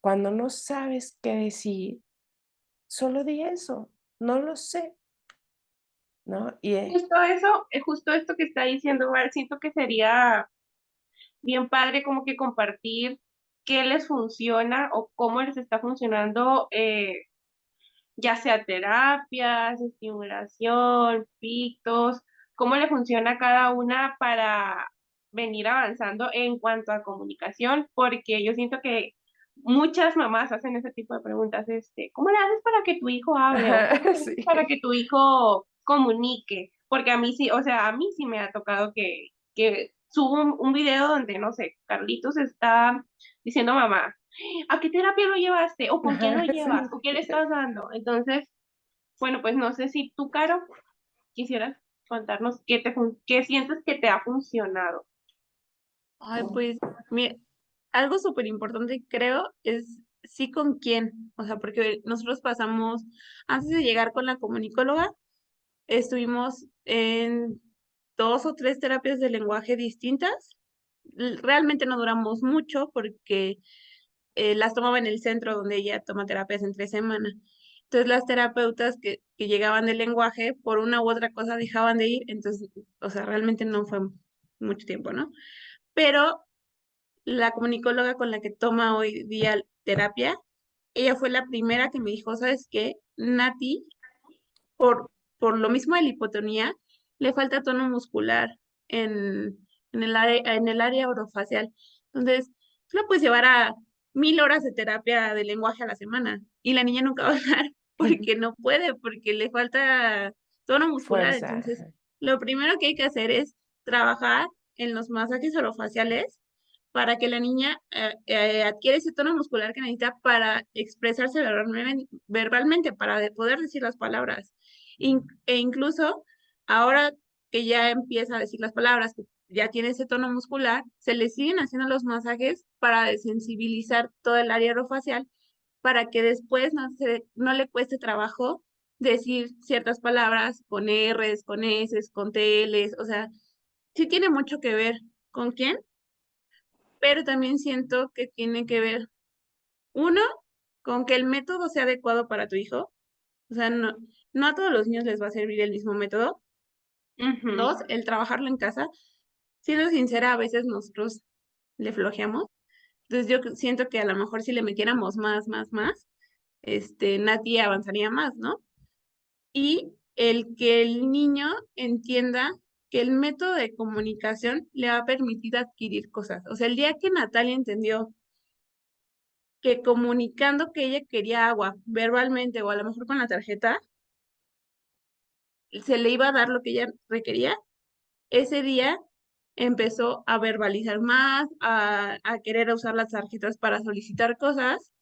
cuando no sabes qué decir, solo di eso, no lo sé, ¿no? Justo eso, justo esto que está diciendo Val, siento que sería bien padre como que compartir qué les funciona o cómo les está funcionando, ya sea terapias, estimulación, pictos, cómo le funciona a cada una para venir avanzando en cuanto a comunicación, porque yo siento que muchas mamás hacen ese tipo de preguntas, ¿cómo le haces para que tu hijo hable? ¿O cómo Ajá, le haces sí. para que tu hijo comunique? Porque a mí sí, o sea, a mí sí me ha tocado que subo un video donde, no sé, Carlitos está diciendo mamá, ¿a qué terapia lo llevaste? ¿O con quién lo Ajá, llevas? sí. ¿O qué le estás dando? Entonces, bueno, pues no sé si tú, Caro, quisieras contarnos qué sientes que te ha funcionado. Ay, pues, mira, algo súper importante creo es sí con quién, o sea, porque nosotros pasamos, antes de llegar con la comunicóloga, estuvimos en 2 o 3 terapias de lenguaje distintas. Realmente no duramos mucho porque las tomaba en el centro donde ella toma terapias entre semana. Entonces las terapeutas que llegaban del lenguaje por una u otra cosa dejaban de ir, entonces, o sea, realmente no fue mucho tiempo, ¿no? Pero la comunicóloga con la que toma hoy día terapia, ella fue la primera que me dijo, ¿sabes qué? Nati, por, por lo mismo de la hipotonía, le falta tono muscular en, en el área orofacial. Entonces, tú la puedes llevar a 1000 horas de terapia de lenguaje a la semana y la niña nunca va a hablar porque no puede, porque le falta tono muscular. Fuerza. Entonces, Ajá. lo primero que hay que hacer es trabajar en los masajes orofaciales para que la niña adquiera ese tono muscular que necesita para expresarse verbalmente, para poder decir las palabras. E incluso ahora que ya empieza a decir las palabras, que ya tiene ese tono muscular, se le siguen haciendo los masajes para desensibilizar todo el área orofacial para que después no le cueste trabajo decir ciertas palabras con R's, con S's, con TL's, o sea, sí tiene mucho que ver con quién, pero también siento que tiene que ver, uno, con que el método sea adecuado para tu hijo, o sea, no a todos los niños les va a servir el mismo método. Ujú. 2, el trabajarlo en casa. Siendo sincera, a veces nosotros le flojeamos. Entonces yo siento que a lo mejor si le metiéramos más, Nati avanzaría más, ¿no? Y el que el niño entienda que el método de comunicación le va a permitir adquirir cosas. O sea, el día que Natalia entendió que comunicando que ella quería agua verbalmente o a lo mejor con la tarjeta, se le iba a dar lo que ella requería, ese día empezó a verbalizar más, a querer usar las tarjetas para solicitar cosas,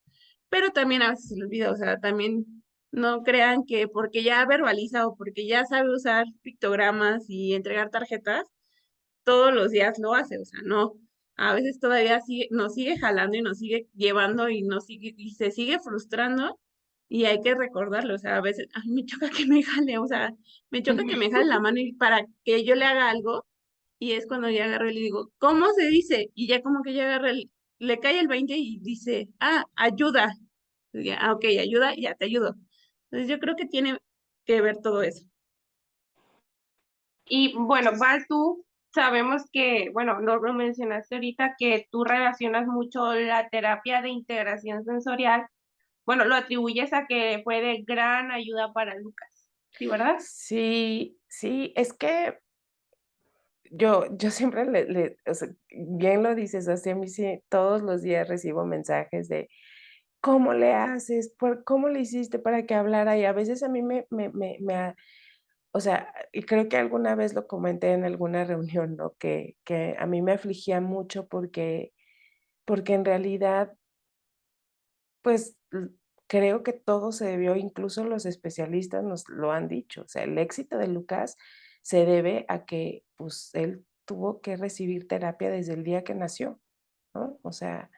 pero también a veces se le olvida, o sea, también no crean que porque ya verbaliza o porque ya sabe usar pictogramas y entregar tarjetas, todos los días lo hace, o sea, no. A veces todavía nos sigue jalando y nos sigue llevando y nos sigue, y se sigue frustrando y hay que recordarlo, o sea, a veces, a mí me choca que me jale, o sea, me choca que me jale la mano y para que yo le haga algo y es cuando ya agarro y le digo, ¿cómo se dice? Y ya como que ya agarra le cae el 20 y dice, ayuda. Y ya, ok, ayuda, ya te ayudo. Entonces yo creo que tiene que ver todo eso. Y bueno, Val, tú sabemos que, bueno, no lo mencionaste ahorita, que tú relacionas mucho la terapia de integración sensorial. Bueno, lo atribuyes a que fue de gran ayuda para Lucas, ¿sí, verdad? Sí, sí, es que yo siempre o sea, bien lo dices, así a mí sí, todos los días recibo mensajes de ¿cómo le haces? ¿Cómo le hiciste para que hablara? Y a veces a mí o sea, y creo que alguna vez lo comenté en alguna reunión, ¿no? Que a mí me afligía mucho porque en realidad, pues creo que todo se debió, incluso los especialistas nos lo han dicho, o sea, el éxito de Lucas se debe a que, pues, él tuvo que recibir terapia desde el día que nació, ¿no? O sea,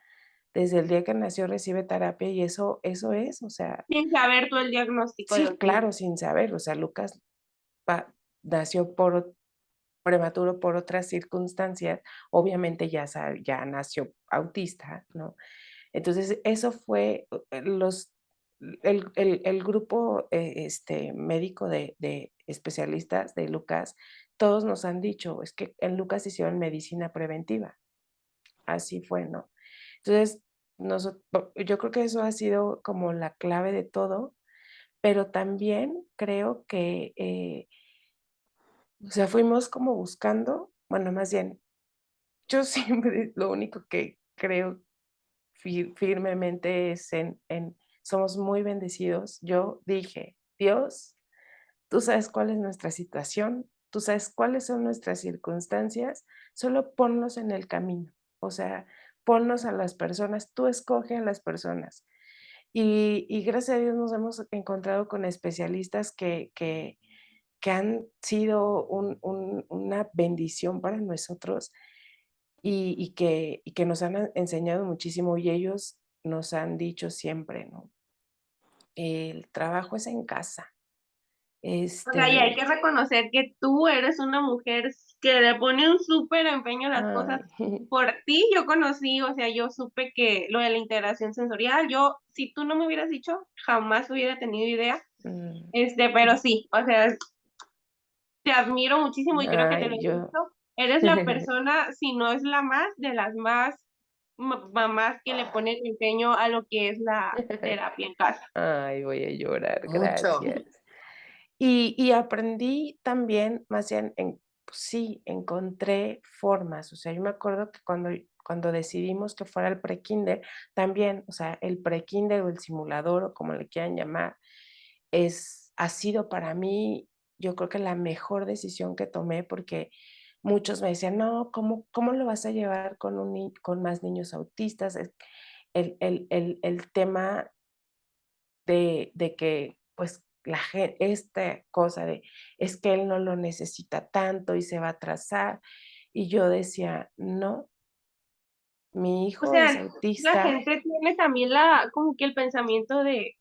desde el día que nació recibe terapia y eso es, o sea, Sin saber tú el diagnóstico de sí, autismo. claro, sin saber, o sea, Lucas nació prematuro por otras circunstancias, obviamente ya nació autista, ¿no? Entonces, eso fue el grupo médico de especialistas de Lucas, todos nos han dicho, es que en Lucas hicieron medicina preventiva, así fue, ¿no? Entonces, yo creo que eso ha sido como la clave de todo, pero también creo que, o sea, fuimos como buscando, bueno, más bien, yo siempre lo único que creo firmemente es en somos muy bendecidos. Yo dije: "Dios, tú sabes cuál es nuestra situación, tú sabes cuáles son nuestras circunstancias, solo ponnos en el camino". O sea, ponnos a las personas, tú escoge a las personas. Y gracias a Dios nos hemos encontrado con especialistas que han sido una bendición para nosotros y que nos han enseñado muchísimo, y ellos nos han dicho siempre, ¿no? El trabajo es en casa. O sea, y hay Este, que reconocer que tú eres una mujer que le pone un súper empeño a las cosas. ay, Por ti yo conocí, o sea, yo supe que lo de la integración sensorial, yo, si tú no me hubieras dicho, jamás hubiera tenido idea. mm, Pero sí, o sea, te admiro muchísimo y creo que te lo ay, he yo dicho. Eres la persona, si no es la más, de las más mamás que le ponen empeño a lo que es la terapia en casa. ay, voy a llorar, Mucho. gracias. Y aprendí también, más bien, pues sí, encontré formas. O sea, yo me acuerdo que cuando decidimos que fuera el prekinder, también, o sea, el prekinder o el simulador o como le quieran llamar, ha sido para mí, yo creo que la mejor decisión que tomé porque muchos me decían, no, ¿cómo lo vas a llevar con con más niños autistas? El tema de que, pues, esta cosa de, es que él no lo necesita tanto y se va a atrasar. Y yo decía: "No, mi O hijo es sea, la autista". gente tiene también como que el pensamiento de,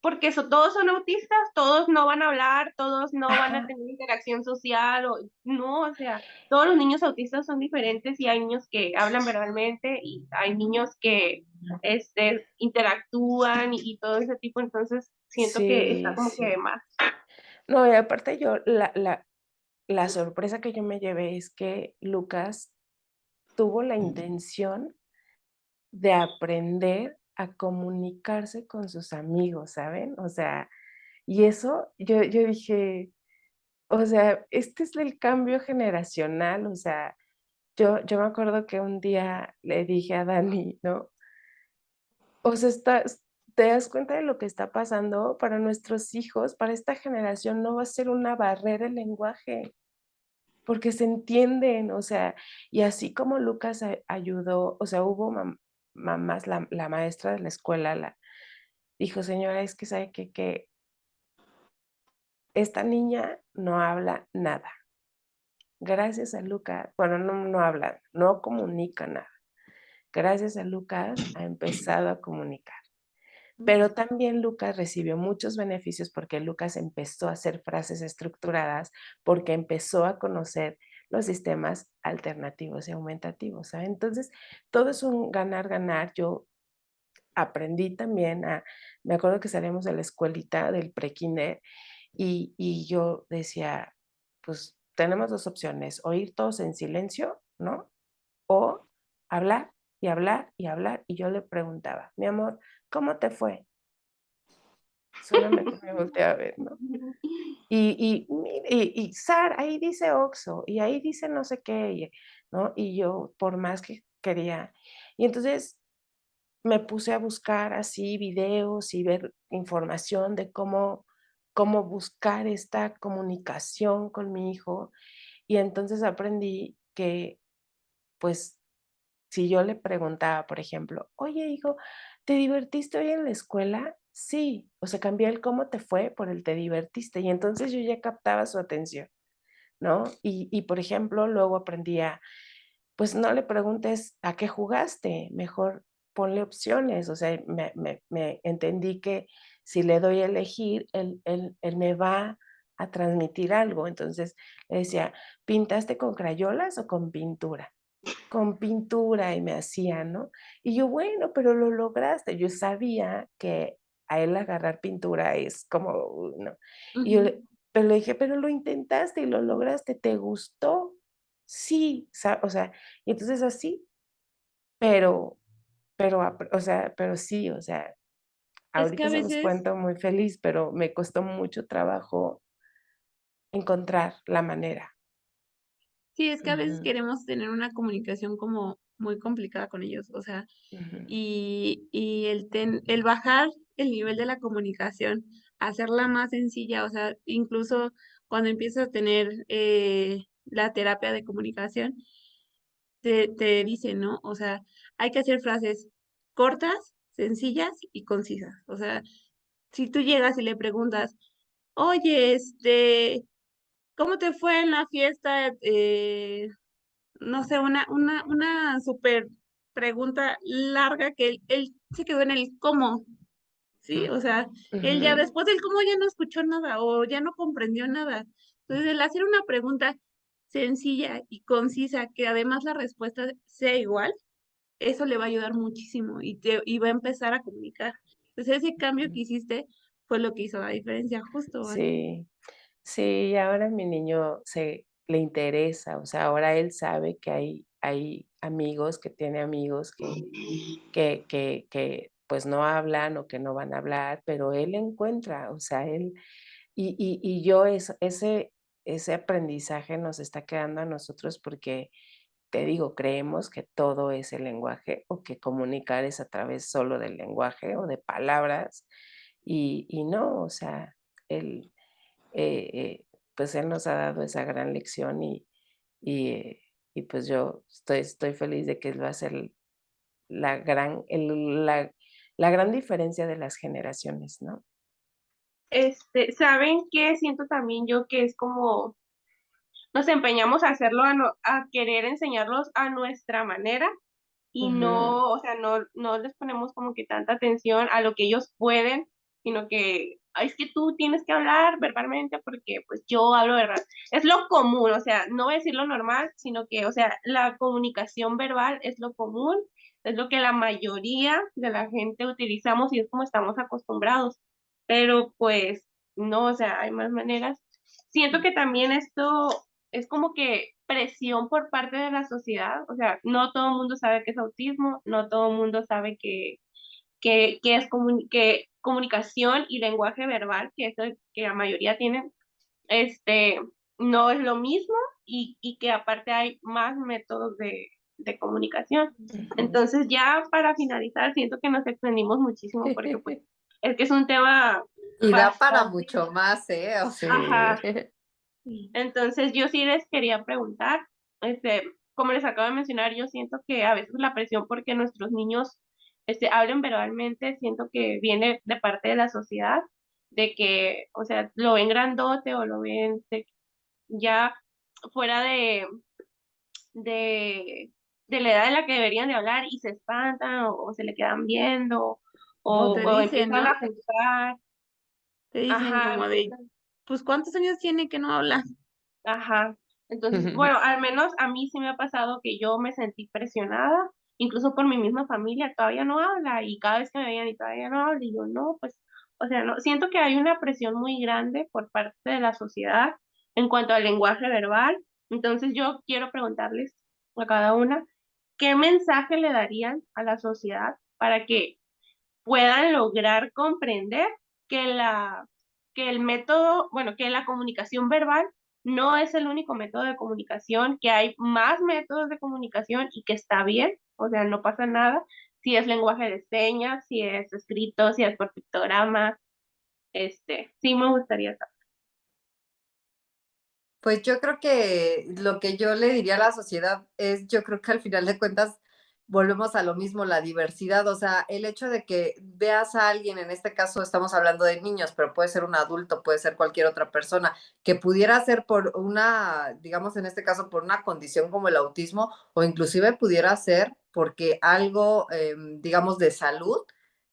porque todos son autistas, todos no van a hablar, todos no van a Ajá, tener interacción social, o no, o sea, todos los niños autistas son diferentes y hay niños que hablan verbalmente y hay niños que interactúan y todo ese tipo, entonces siento que está sí, como que de sí. más. No, y aparte yo la sorpresa que yo me llevé es que Lucas tuvo la intención de aprender a comunicarse con sus amigos, ¿saben? O sea, y eso yo dije: "O sea, este es el cambio generacional", o sea, yo me acuerdo que un día le dije a Dani, ¿no? O sea, ¿te das cuenta de lo que está pasando? Para nuestros hijos, para esta generación no va a ser una barrera el lenguaje, porque se entienden, o sea, y así como Lucas ayudó, o sea, hubo mamás, la maestra de la escuela dijo: "Señora, es que, ¿sabe qué? Que esta niña no habla nada. Gracias a Lucas", bueno, no habla, no comunica nada. Gracias a Lucas ha empezado a comunicar. Pero también Lucas recibió muchos beneficios porque Lucas empezó a hacer frases estructuradas, porque empezó a conocer los sistemas alternativos y aumentativos, ¿sabe? Entonces, todo es un ganar, ganar. Yo aprendí también me acuerdo que salíamos de la escuelita del prekinder y yo decía, pues tenemos 2 opciones, o ir todos en silencio, ¿no? O hablar, y hablar, y hablar. Y yo le preguntaba: "Mi amor, ¿cómo te fue?". Solamente me volteaba a ver, ¿no? Mire, Sar, ahí dice Oxxo, y ahí dice no sé qué, ¿no? Y yo, por más que quería y entonces me puse a buscar así videos y ver información de cómo buscar esta comunicación con mi hijo, y entonces aprendí que, pues, si yo le preguntaba, por ejemplo: "Oye, hijo, ¿te divertiste hoy en la escuela?". "Sí". O sea, cambié el "¿cómo te fue?" por el "¿te divertiste?". Y entonces yo ya captaba su atención. ¿no? Y por ejemplo, luego aprendí pues no le preguntes a qué jugaste, mejor ponle opciones. O sea, me entendí que si le doy a elegir, él me va a transmitir algo. Entonces le decía, ¿pintaste con crayolas o con pintura? Con pintura, y me hacía, ¿no? Y yo, bueno, pero lo lograste. Yo sabía que a él agarrar pintura es como, no. Y yo Ujú. pero le dije, pero lo intentaste y lo lograste, ¿te gustó? Sí, o sea, y entonces así, pero, o sea, pero sí, o sea, Es que ahorita a se los veces, cuento muy feliz, pero me costó mucho trabajo encontrar la manera. sí, es que a veces Ujú, queremos tener una comunicación como muy complicada con ellos, o sea, ujú, y el bajar el nivel de la comunicación, hacerla más sencilla, o sea, incluso cuando empiezas a tener la terapia de comunicación, te dicen, ¿no? O sea, hay que hacer frases cortas, sencillas y concisas. O sea, si tú llegas y le preguntas, oye, ¿cómo te fue en la fiesta? No sé, una súper pregunta larga que él se quedó en el cómo, ¿sí? O sea, él ya ujú. después del cómo ya no escuchó nada o ya no comprendió nada. Entonces, el hacer una pregunta sencilla y concisa, que además la respuesta sea igual, eso le va a ayudar muchísimo y va a empezar a comunicar. Entonces, ese cambio que hiciste fue lo que hizo la diferencia, justo, ¿vale? Sí, sí, ahora mi niño le interesa, o sea, ahora él sabe que hay amigos, que tiene amigos que, pues, no hablan o que no van a hablar, pero él encuentra, o sea, y yo ese aprendizaje nos está quedando a nosotros porque, te digo, creemos que todo es el lenguaje o que comunicar es a través solo del lenguaje o de palabras, y no, o sea, él eh pues él nos ha dado esa gran lección y, y pues yo estoy feliz de que él va a ser la gran la gran diferencia de las generaciones, ¿no? ¿Saben qué? Siento también yo que es como nos empeñamos a hacerlo, a querer enseñarlos a nuestra manera y Ujú, no, o sea, no les ponemos como que tanta atención a lo que ellos pueden, sino que: "Ay, es que tú tienes que hablar verbalmente porque, pues, yo hablo verbal". Es lo común, o sea, no voy a decir lo normal, sino que, o sea, la comunicación verbal es lo común, es lo que la mayoría de la gente utilizamos y es como estamos acostumbrados. Pero, pues, no, o sea, hay más maneras. Siento que también esto es como que presión por parte de la sociedad, o sea, no todo el mundo sabe qué es autismo, no todo el mundo sabe que es que comunicación y lenguaje verbal, que es el que la mayoría tienen, este, no es lo mismo y que aparte hay más métodos de comunicación. ujú. Entonces, ya para finalizar, siento que nos extendimos muchísimo porque, pues, es que es un tema Y da para bastante, mucho más, ¿eh? O sea, Sí. ajá. Entonces, yo sí les quería preguntar, como les acabo de mencionar, yo siento que a veces la presión porque nuestros niños, hablen verbalmente, siento que viene de parte de la sociedad, de que, o sea, lo ven grandote o lo ven ya fuera de, de la edad en la que deberían de hablar y se espantan o se le quedan viendo O te o dicen, empiezan ¿no? a juzgar, Te dicen ajá, como de, empiezan. pues, ¿cuántos años tiene que no habla? Ajá. Entonces, bueno, al menos a mí sí me ha pasado que yo me sentí presionada, incluso por mi misma familia, todavía no habla, y cada vez que me veían y todavía no habla, y yo no, pues, o sea, no, siento que hay una presión muy grande por parte de la sociedad en cuanto al lenguaje verbal. Entonces, yo quiero preguntarles a cada una, ¿qué mensaje le darían a la sociedad para que puedan lograr comprender que que el método, bueno, que la comunicación verbal no es el único método de comunicación, que hay más métodos de comunicación y que está bien, o sea, no pasa nada si es lenguaje de señas, si es escrito, si es por pictogramas, sí me gustaría saber. pues yo creo que lo que yo le diría a la sociedad es, yo creo que al final de cuentas volvemos a lo mismo, la diversidad, o sea, el hecho de que veas a alguien, en este caso estamos hablando de niños, pero puede ser un adulto, puede ser cualquier otra persona, que pudiera ser por una, digamos en este caso, por una condición como el autismo, o inclusive pudiera ser porque algo, digamos, de salud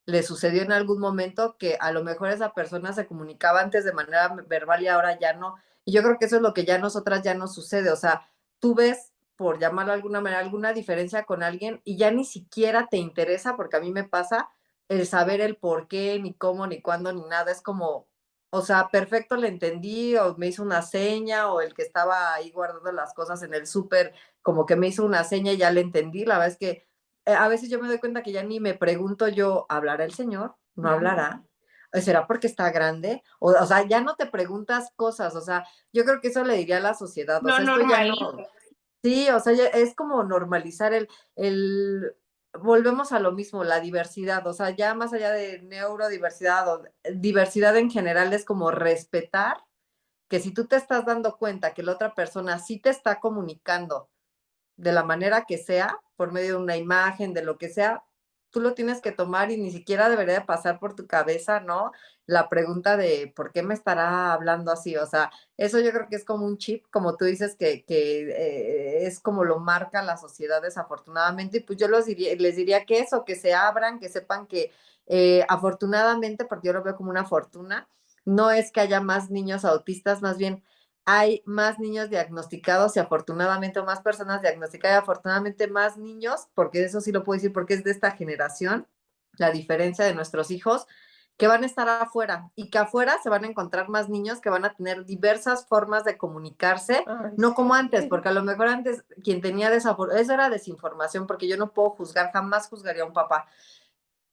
le sucedió en algún momento que a lo mejor esa persona se comunicaba antes de manera verbal y ahora ya no. Y yo creo que eso es lo que ya a nosotras ya nos sucede, o sea, tú ves, por llamarlo de alguna manera, alguna diferencia con alguien y ya ni siquiera te interesa, porque a mí me pasa el saber el por qué, ni cómo, ni cuándo, ni nada. Es como, o sea, perfecto, le entendí, o me hizo una seña, o el que estaba ahí guardando las cosas en el súper, como que me hizo una seña y ya le entendí. La verdad es que a veces yo me doy cuenta que ya ni me pregunto yo, ¿hablará el señor? ¿No hablará? ¿Será porque está grande? O sea, ya no te preguntas cosas, o sea, yo creo que eso le diría a la sociedad, o Lo sea, esto ya no, normaliza. sí, o sea, es como normalizar el volvemos a lo mismo, la diversidad, o sea, ya más allá de neurodiversidad o diversidad en general es como respetar que si tú te estás dando cuenta que la otra persona sí te está comunicando de la manera que sea, por medio de una imagen, de lo que sea, tú lo tienes que tomar y ni siquiera debería de pasar por tu cabeza, ¿no? La pregunta de ¿por qué me estará hablando así? O sea, eso yo creo que es como un chip, como tú dices, que es como lo marca la sociedad desafortunadamente. Y pues yo les diría que eso, que se abran, que sepan que afortunadamente, porque yo lo veo como una fortuna, no es que haya más niños autistas, más bien hay más niños diagnosticados y afortunadamente, o más personas diagnosticadas y afortunadamente más niños, porque eso sí lo puedo decir porque es de esta generación, la diferencia de nuestros hijos, que van a estar afuera y que afuera se van a encontrar más niños que van a tener diversas formas de comunicarse, Ay, no como antes, sí. porque a lo mejor antes quien tenía eso era desinformación, porque yo no puedo juzgar, jamás juzgaría a un papá,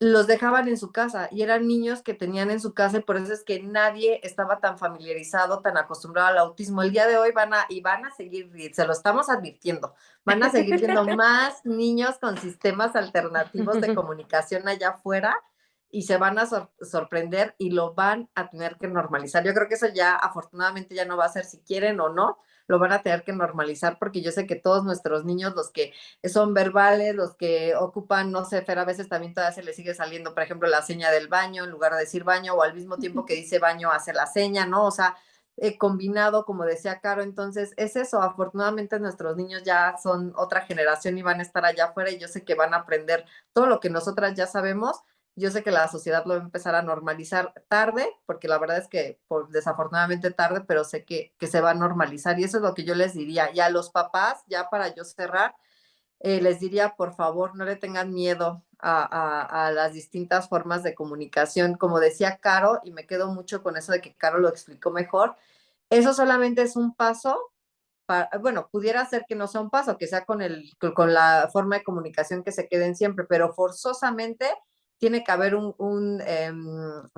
los dejaban en su casa y eran niños que tenían en su casa y por eso es que nadie estaba tan familiarizado, tan acostumbrado al autismo. El día de hoy van a seguir, y se lo estamos advirtiendo, van a seguir viendo más niños con sistemas alternativos de comunicación allá afuera y se van a sorprender y lo van a tener que normalizar. Yo creo que eso ya afortunadamente ya no va a ser si quieren o no, lo van a tener que normalizar porque yo sé que todos nuestros niños, los que son verbales, los que ocupan, no sé, Fer, a veces también todavía se le sigue saliendo, por ejemplo, la seña del baño, en lugar de decir baño, o al mismo tiempo que dice baño hace la seña, ¿no? O sea, combinado, como decía Caro, entonces es eso, afortunadamente nuestros niños ya son otra generación y van a estar allá afuera y yo sé que van a aprender todo lo que nosotras ya sabemos. Yo sé que la sociedad lo va a empezar a normalizar tarde, porque la verdad es que desafortunadamente tarde, pero sé que se va a normalizar y eso es lo que yo les diría. Y a los papás, ya para yo cerrar, les diría, por favor, no le tengan miedo a las distintas formas de comunicación. Como decía Caro, y me quedo mucho con eso de que Caro lo explicó mejor, eso solamente es un paso. Bueno, pudiera ser que no sea un paso, que sea con la forma de comunicación que se queden siempre, pero forzosamente tiene que haber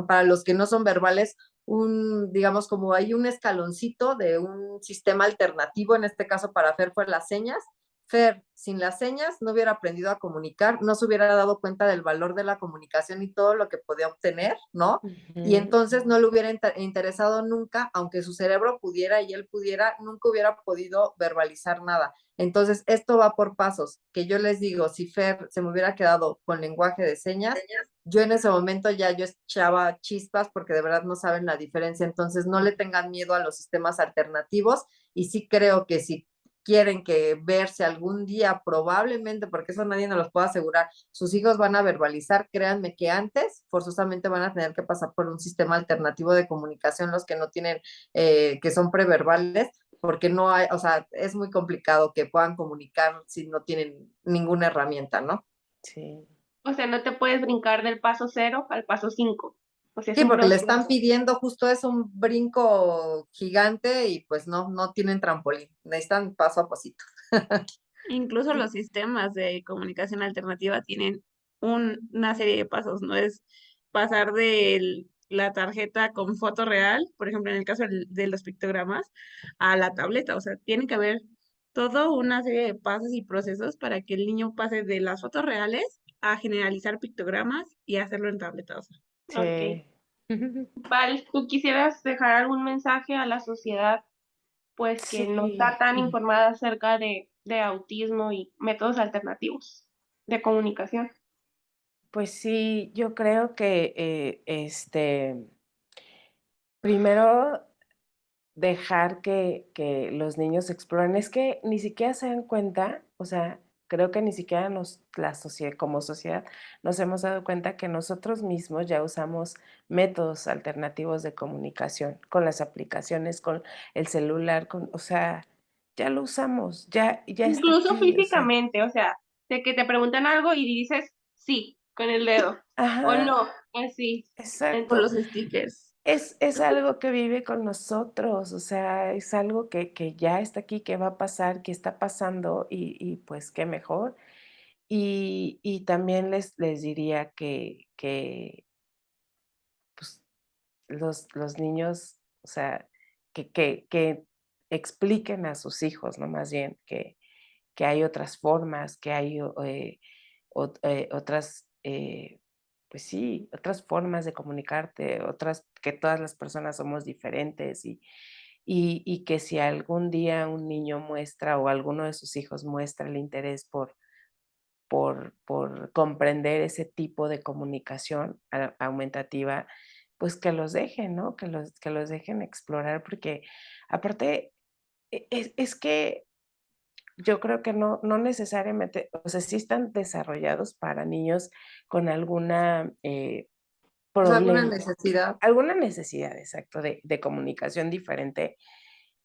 para los que no son verbales, digamos, como hay un escaloncito de un sistema alternativo, en este caso para Fer fue las señas. Fer, sin las señas, no hubiera aprendido a comunicar, no se hubiera dado cuenta del valor de la comunicación y todo lo que podía obtener, ¿no? Y entonces no le hubiera interesado nunca, aunque su cerebro pudiera y él pudiera, nunca hubiera podido verbalizar nada. Entonces, esto va por pasos, que yo les digo, si Fer se me hubiera quedado con lenguaje de señas, yo en ese momento ya yo echaba chispas porque de verdad no saben la diferencia. Entonces, no le tengan miedo a los sistemas alternativos y sí creo que si quieren que verse algún día, probablemente, porque eso nadie nos los puede asegurar, sus hijos van a verbalizar, créanme que antes forzosamente van a tener que pasar por un sistema alternativo de comunicación los que no tienen, que son preverbales, porque no hay, o sea, es muy complicado que puedan comunicar si no tienen ninguna herramienta, ¿no? Sí. O sea, no te puedes brincar del paso 0 al paso 5. O sea, es Sí, un porque le proceso. están pidiendo justo eso, un brinco gigante y pues no tienen trampolín, necesitan paso a pasito. Incluso los sistemas de comunicación alternativa tienen una serie de pasos, no es pasar de la tarjeta con foto real, por ejemplo, en el caso de los pictogramas, a la tableta. O sea, tiene que haber toda una serie de pasos y procesos para que el niño pase de las fotos reales a generalizar pictogramas y hacerlo en tableta. O sea, Ok. Sí. Val, ¿tú quisieras dejar algún mensaje a la sociedad, pues, que no Sí. está tan informada acerca de autismo y métodos alternativos? de comunicación. Pues sí, yo creo que primero dejar que los niños exploren. Es que ni siquiera se dan cuenta, o sea, creo que ni siquiera la sociedad, como sociedad, nos hemos dado cuenta que nosotros mismos ya usamos métodos alternativos de comunicación con las aplicaciones, con el celular, o sea, ya lo usamos, ya está Incluso aquí, o sea, físicamente, o sea, de que te preguntan algo y dices sí con el dedo, o ajá, no, así. Con exacto. los stickers. Es algo que vive con nosotros, o sea, es algo que ya está aquí, que va a pasar, que está pasando y pues qué mejor. Y también les diría que pues, los niños, o sea, que expliquen a sus hijos, ¿no? Más bien, que hay otras formas, que hay otras, pues sí, otras formas de comunicarte, otras, que todas las personas somos diferentes y que si algún día un niño muestra o alguno de sus hijos muestra el interés por comprender ese tipo de comunicación aumentativa, pues que los dejen, ¿no? Que los dejen explorar, porque aparte, es que yo creo que no necesariamente, o sea, sí están desarrollados para niños con alguna, O sea, alguna problema, necesidad. alguna necesidad, exacto, de comunicación diferente,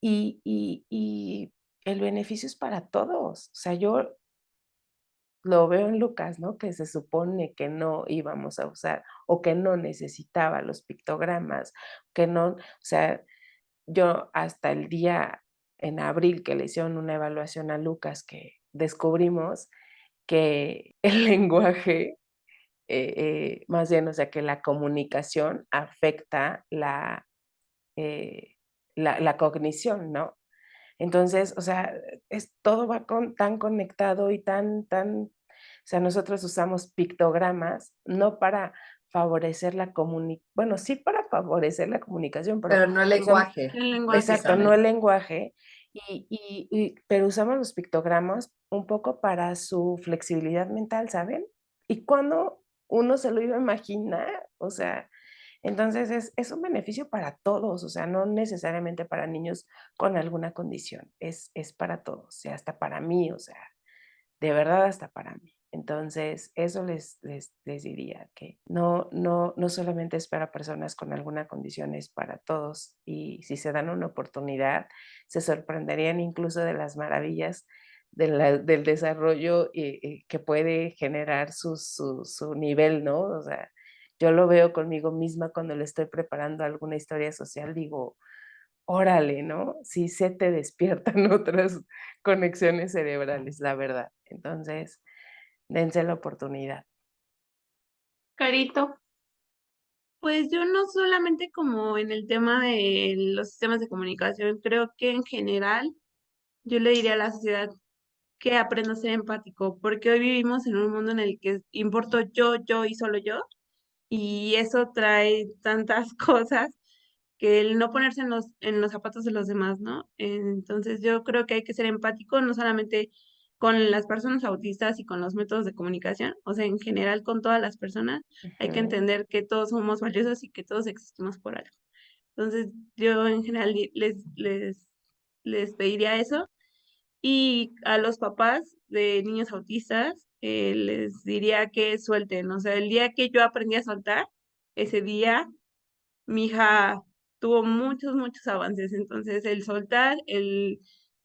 y el beneficio es para todos. O sea, yo lo veo en Lucas, ¿no? Que se supone que no íbamos a usar, o que no necesitaba los pictogramas, que no, o sea, yo hasta el día en abril que le hicieron una evaluación a Lucas, que descubrimos que el lenguaje, más bien, o sea, que la comunicación afecta la cognición, ¿no? Entonces, o sea, todo va tan conectado y o sea, nosotros usamos pictogramas no para favorecer bueno, sí para favorecer la comunicación, pero Pero no el usamos, lenguaje, El lenguaje, exacto, no precisamente. el lenguaje, pero usamos los pictogramas un poco para su flexibilidad mental, ¿saben? Y cuando uno se lo iba a imaginar, o sea, entonces es un beneficio para todos, o sea, no necesariamente para niños con alguna condición, es para todos, y hasta para mí, o sea, de verdad hasta para mí. Entonces, eso les diría, que no solamente es para personas con alguna condición, es para todos. Y si se dan una oportunidad, se sorprenderían incluso de las maravillas del desarrollo que puede generar su nivel, ¿no? O sea, yo lo veo conmigo misma cuando le estoy preparando alguna historia social, digo, órale, ¿no? Sí se te despiertan otras conexiones cerebrales, la verdad. Entonces, dense la oportunidad. Carito, Pues yo no solamente como en el tema de los sistemas de comunicación, creo que en general yo le diría a la sociedad que aprenda a ser empático, porque hoy vivimos en un mundo en el que importo yo y solo yo, y eso trae tantas cosas que el no ponerse en los zapatos de los demás, ¿no? Entonces yo creo que hay que ser empático, no solamente con las personas autistas y con los métodos de comunicación, o sea, en general con todas las personas, hay que Ujú. entender que todos somos valiosos y que todos existimos por algo. Entonces yo en general les pediría eso y a los papás de niños autistas les diría que suelten, o sea, el día que yo aprendí a soltar, ese día mi hija tuvo muchos avances. Entonces, el soltar, el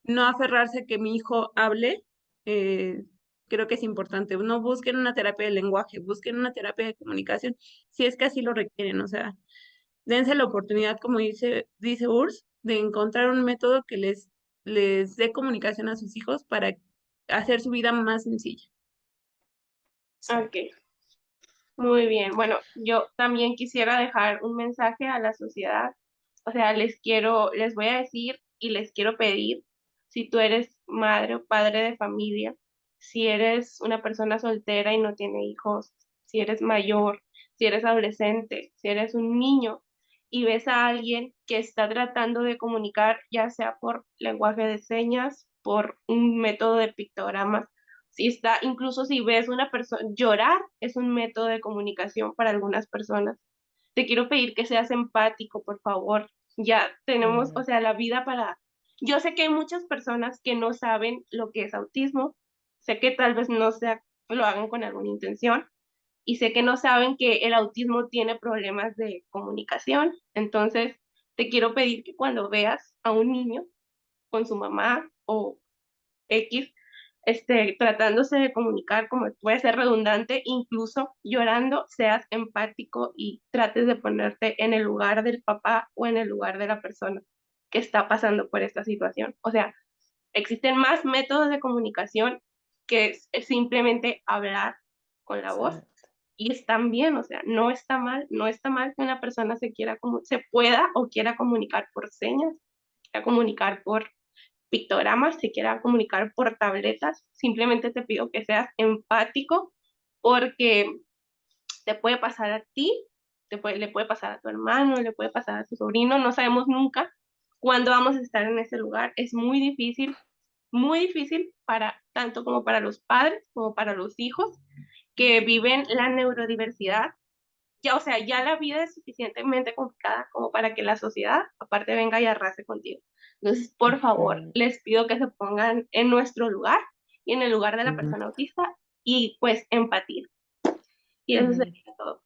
no aferrarse a que mi hijo hable, eh, creo que es importante. No busquen una terapia de lenguaje, busquen una terapia de comunicación, si es que así lo requieren. O sea, dense la oportunidad, como dice Urs, de encontrar un método que les dé comunicación a sus hijos para hacer su vida más sencilla. ok, muy bien. Bueno, yo también quisiera dejar un mensaje a la sociedad. O sea, les voy a decir y les quiero pedir, si tú eres madre o padre de familia, si eres una persona soltera y no tiene hijos, si eres mayor, si eres adolescente, si eres un niño y ves a alguien que está tratando de comunicar, ya sea por lenguaje de señas, por un método de pictogramas Incluso si ves una persona llorar, es un método de comunicación para algunas personas. Te quiero pedir que seas empático, por favor. Ya tenemos, o sea, la vida para... Yo sé que hay muchas personas que no saben lo que es autismo, sé que tal vez no sea, lo hagan con alguna intención, y sé que no saben que el autismo tiene problemas de comunicación. Entonces, te quiero pedir que cuando veas a un niño con su mamá o X, tratándose de comunicar, como puede ser redundante, incluso llorando, seas empático y trates de ponerte en el lugar del papá o en el lugar de la persona que está pasando por esta situación. O sea, existen más métodos de comunicación que es simplemente hablar con la voz, Exacto. y están bien, o sea, no está mal que una persona se pueda o quiera comunicar por señas, quiera comunicar por pictogramas, se quiera comunicar por tabletas. Simplemente te pido que seas empático, porque te puede pasar a ti, le puede pasar a tu hermano, le puede pasar a tu sobrino, no sabemos nunca cuándo vamos a estar en ese lugar. Es muy difícil para tanto como para los padres como para los hijos que viven la neurodiversidad. Ya, o sea, ya la vida es suficientemente complicada como para que la sociedad aparte venga y arrase contigo. Entonces, por favor, les pido que se pongan en nuestro lugar y en el lugar de la persona autista, y pues empatía. Y eso sería todo.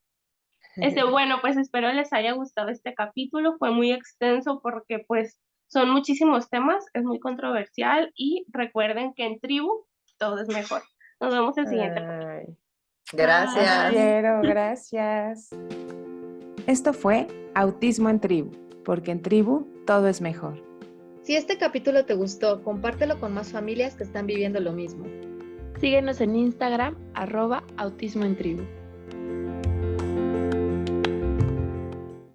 Bueno, pues espero les haya gustado este capítulo. Fue muy extenso porque pues son muchísimos temas, es muy controversial, y recuerden que en tribu todo es mejor. Nos vemos el siguiente. Ay, Gracias. los quiero, gracias. Esto fue Autismo en Tribu, porque en tribu todo es mejor. Si este capítulo te gustó, compártelo con más familias que están viviendo lo mismo. Síguenos en Instagram, @autismoentribu.